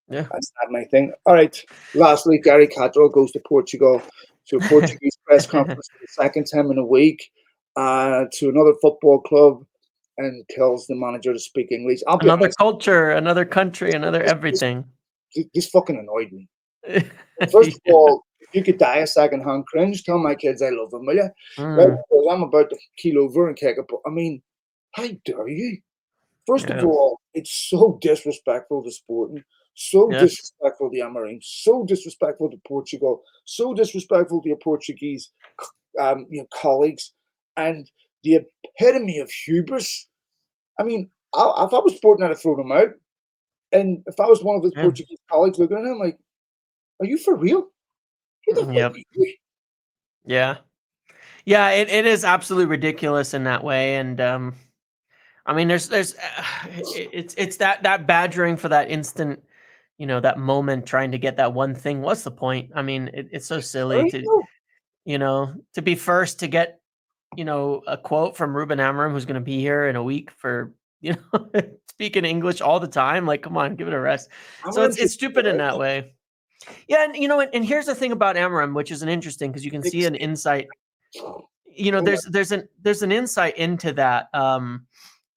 S2: Yeah.
S1: that's not my thing. All right. Lastly, Gary Cattrall goes to Portugal to a Portuguese press conference for the second time in a week, to another football club, and tells the manager to speak English. I'll be
S2: Another
S1: honest,
S2: culture, another country, another
S1: this, this,
S2: everything.
S1: this fucking annoyed me. First of
S2: Yeah.
S1: all, if you could die a second-hand cringe, tell my kids I love them, will you? Right?
S2: Mm,
S1: Because I'm about to keel over and kick a I mean, how dare you? First of
S2: yeah.
S1: all, it's so disrespectful to Sporting, so
S2: Yes.
S1: disrespectful to Amorim, so disrespectful to Portugal, so disrespectful to your Portuguese colleagues, and the epitome of hubris. I mean, if I was Sporting, I'd have thrown him out. And if I was one of his
S2: Yeah.
S1: Portuguese colleagues looking at him like, are you for real? Who the fuck
S2: Yep.
S1: are you?
S2: Yeah. Yeah, it is absolutely ridiculous in that way, and I mean, there's it's that badgering for that instant, that moment, trying to get that one thing. What's the point? I mean, it's so silly
S1: Sorry?
S2: to
S1: No.
S2: to be first to get a quote from Ruben Amorim, who's going to be here in a week for speaking English all the time. Like, come on, give it a rest. So
S1: Amorim
S2: it's
S1: should be
S2: stupid in that
S1: right.
S2: way. Yeah, and and here's the thing about Amorim, which is an interesting because you can see an insight.
S1: Oh my
S2: There's an insight into that,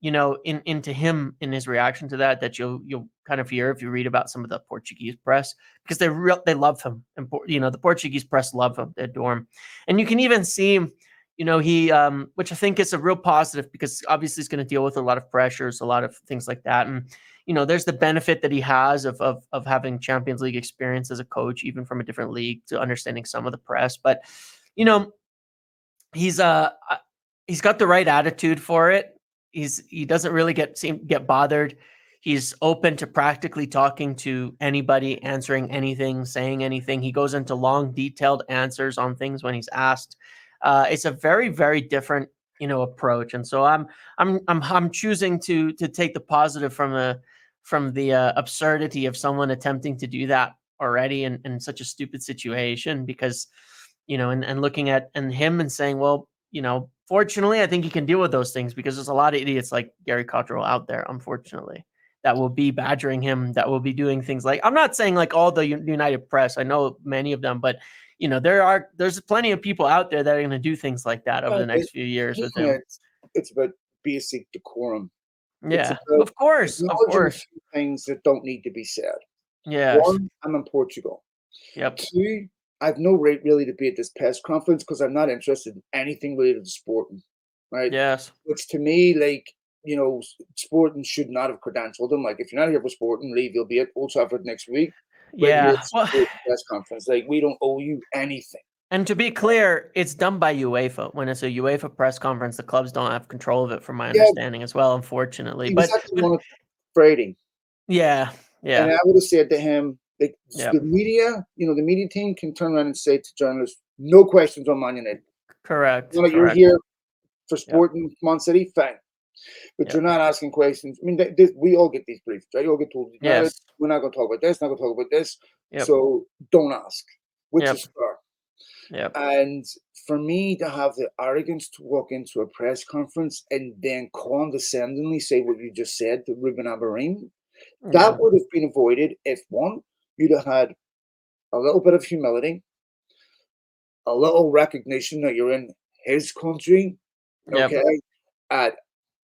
S2: into him, in his reaction to that you'll kind of hear if you read about some of the Portuguese press, because they love him, and the Portuguese press love him, they adore him, and you can even see, he, which I think is a real positive, because obviously he's going to deal with a lot of pressures, a lot of things like that, and there's the benefit that he has of having Champions League experience as a coach, even from a different league, to understanding some of the press, but you know he's he's got the right attitude for it. He doesn't really get bothered. He's open to practically talking to anybody, answering anything, saying anything. He goes into long, detailed answers on things when he's asked. It's a very, very different, approach. And so I'm choosing to take the positive from the absurdity of someone attempting to do that already in such a stupid situation, because and looking at him and saying, well, fortunately, I think he can deal with those things, because there's a lot of idiots like Gary Cottrell out there, unfortunately, that will be badgering him, that will be doing things like, I'm not saying like all the United Press, I know many of them, but there's plenty of people out there that are going to do things like that over
S1: God,
S2: the next few
S1: to
S2: years
S1: me,
S2: with him.
S1: it's about basic decorum. It's
S2: Yeah,
S1: about
S2: of course, of
S1: acknowledging a
S2: course.
S1: few things that don't need to be said.
S2: Yes.
S1: One, I'm in Portugal.
S2: Yep.
S1: Two, I've no right really to be at this press conference because I'm not interested in anything related to sporting, right?
S2: Yes.
S1: Which to me, like, sporting should not have credentialed him. Like, if you're not here for sporting, leave. You'll be at Old Trafford next week. But here
S2: Yeah.
S1: at
S2: Well,
S1: sport press conference, like, we don't owe you anything.
S2: and to be clear, it's done by UEFA. When it's a UEFA press conference, the clubs don't have control of it, from my
S1: Yeah,
S2: understanding as well, unfortunately.
S1: he was
S2: But
S1: actually one of Friday.
S2: yeah,
S1: And
S2: yeah,
S1: I would have said to him, like,
S2: yeah,
S1: the media, the media team can turn around and say to journalists, no questions on Man United.
S2: correct,
S1: You're
S2: correct.
S1: here for
S2: Yep,
S1: sporting Man City, fine. But you're
S2: yep,
S1: not asking questions. I mean, we all get these briefs, right? You all get told, no,
S2: yes,
S1: we're not going to talk about this, not going to talk about this.
S2: yep,
S1: So don't ask, which
S2: yep,
S1: is fair.
S2: yep,
S1: And for me to have the arrogance to walk into a press conference and then condescendingly say what you just said to Ruben Amorim,
S2: yeah,
S1: that would have been avoided if, one, you'd have had a little bit of humility, a little recognition that you're in his country,
S2: yep,
S1: okay, at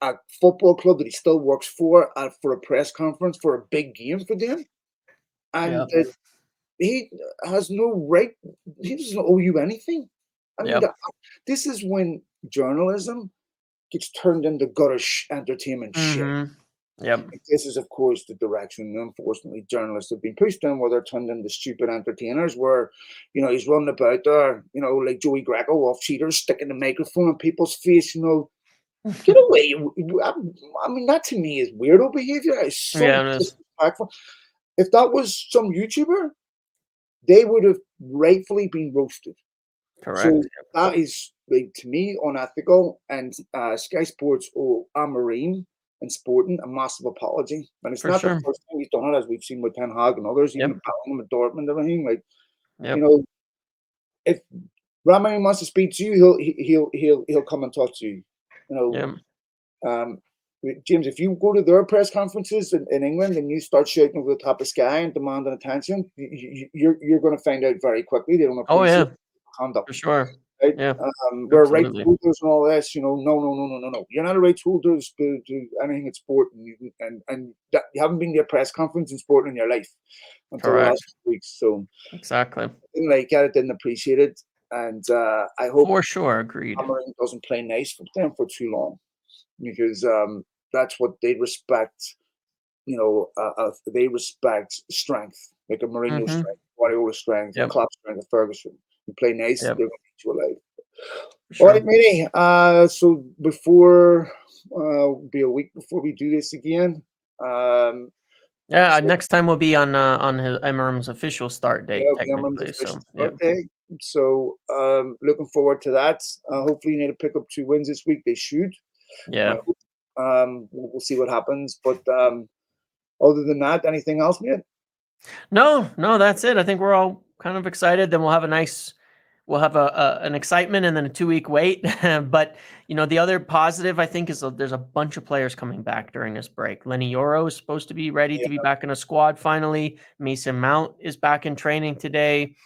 S1: a football club that he still works for a press conference for a big game for them, and
S2: yep,
S1: that he has no right. He doesn't owe you anything. I mean,
S2: Yep.
S1: this is when journalism gets turned into guttish entertainment shit.
S2: Mm-hmm. Yep.
S1: This is, of course, the direction, unfortunately, journalists have been pushed in, where they're turned into stupid entertainers, where, he's running about there, like Joey Greco off cheaters, sticking the microphone in people's face, get away. I mean, that to me is weirdo behavior. It's so
S2: Yeah, it is.
S1: disrespectful. If that was some YouTuber, they would have rightfully been roasted. So
S2: Correct.
S1: that is, like, to me, unethical. And Sky Sports owe Amorim and Sporting a massive apology. And it's
S2: For
S1: not the
S2: sure.
S1: first time he's done it, as we've seen with Ten Hag and others, even
S2: Yep.
S1: at Bellingham and Dortmund and everything. Like,
S2: Yep.
S1: if Amorim wants to speak to you, he'll come and talk to you.
S2: Yep.
S1: James, if you go to their press conferences in England and you start shouting over the top of Sky and demanding attention, you're going to find out very quickly they don't
S2: Oh
S1: appreciate
S2: yeah,
S1: conduct.
S2: for sure.
S1: Right?
S2: Yeah,
S1: We're right
S2: absolutely.
S1: holders and all this, no. You're not a right holder to anything in sport, and that, you haven't been to a press conference in sport in your life until the last
S2: Correct.
S1: 2 weeks. So
S2: Exactly.
S1: I didn't like it, I didn't appreciate it, and I hope
S2: For sure. Agreed.
S1: Amorim doesn't play nice for them for too long, because that's what they respect. They respect strength, like a Mourinho
S2: Mm-hmm.
S1: strength, Guardiola strength, and
S2: Yep.
S1: Klopp strength, and Ferguson. You play nice,
S2: Yep.
S1: they're going to keep you alive.
S2: For
S1: All right,
S2: sure.
S1: matey. So before be a week before we do this again.
S2: Yeah.
S1: So
S2: Next time will be on his Amorim's official start
S1: yeah,
S2: date,
S1: Cameron's
S2: technically.
S1: official
S2: So
S1: start
S2: yep.
S1: day. So looking forward to that. Hopefully, you need to pick up 2 wins this week. They should.
S2: Yeah.
S1: We'll see what happens. But other than that, anything else, man?
S2: No, that's it. I think we're all kind of excited. Then we'll have an excitement and then a 2-week wait. But the other positive I think is there's a bunch of players coming back during this break. Lenny Yoro is supposed to be ready to be back in a squad finally. Mason Mount is back in training today.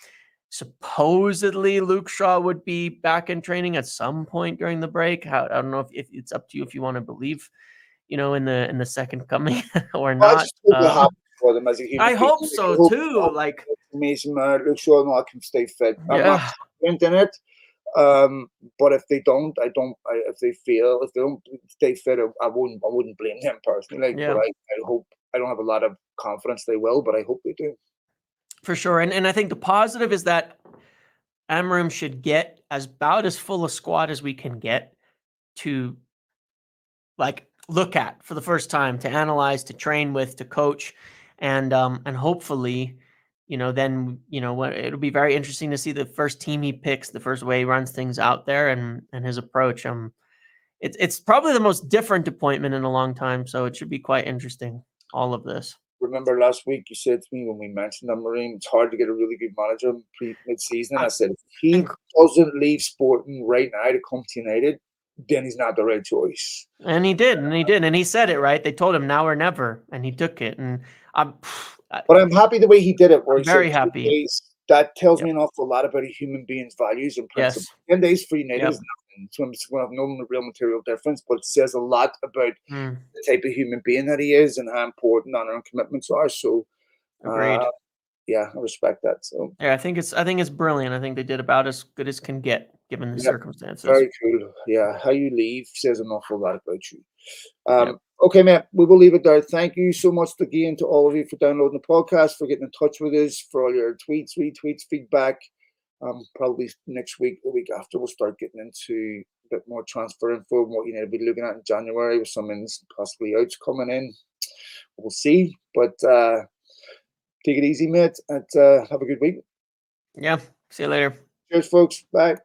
S2: Supposedly Luke Shaw would be back in training at some point during the break. I don't know if it's up to you if you want to believe, in the second coming or
S1: Well, I
S2: not.
S1: just hope it happens for them as a
S2: I
S1: human being.
S2: hope
S1: I
S2: so
S1: hope
S2: too. Like,
S1: Mason Mount, Luke Shaw, and all can stay fit. I'm not
S2: yeah,
S1: confident in it. But if they don't, if they don't stay fit, I wouldn't blame them personally. Like, but
S2: yeah,
S1: I hope, I don't have a lot of confidence they will, but I hope they do.
S2: for sure. And I think the positive is that Amorim should get about as full a squad as we can get to look at for the first time, to analyze, to train with, to coach, and hopefully, then it'll be very interesting to see the first team he picks, the first way he runs things out there, and his approach. It's probably the most different appointment in a long time, so it should be quite interesting. All of this.
S1: Remember last week you said to me when we mentioned Amorim, it's hard to get a really good manager mid-season, and I said if he doesn't leave Sporting right now to come to United, then he's not the right choice.
S2: And he did, and he said it right. They told him now or never, and he took it. And
S1: But I'm happy the way he did it, where
S2: I'm
S1: he said
S2: very
S1: 2
S2: happy.
S1: days. That tells
S2: Yep.
S1: me an awful lot about a human being's values and principles.
S2: Yes.
S1: 10 days for United
S2: Yep.
S1: is nothing. It's going to have no real material difference, but it says a lot about the type of human being that he is and how important honor and commitments are. So,
S2: Agreed.
S1: Yeah, I respect that. So,
S2: Yeah, I think it's brilliant. I think they did about as good as can get given the
S1: yep,
S2: circumstances.
S1: very cool. Yeah, how you leave says an awful lot about you.
S2: Yep.
S1: Okay, Matt, we will leave it there. Thank you so much again to all of you for downloading the podcast, for getting in touch with us, for all your tweets, retweets, feedback. Probably next week, the week after, we'll start getting into a bit more transfer info and what you need to be looking at in January, with some ins possibly outs coming in. We'll see. But take it easy, mate, and have a good week.
S2: Yeah. See you later.
S1: Cheers, folks. Bye.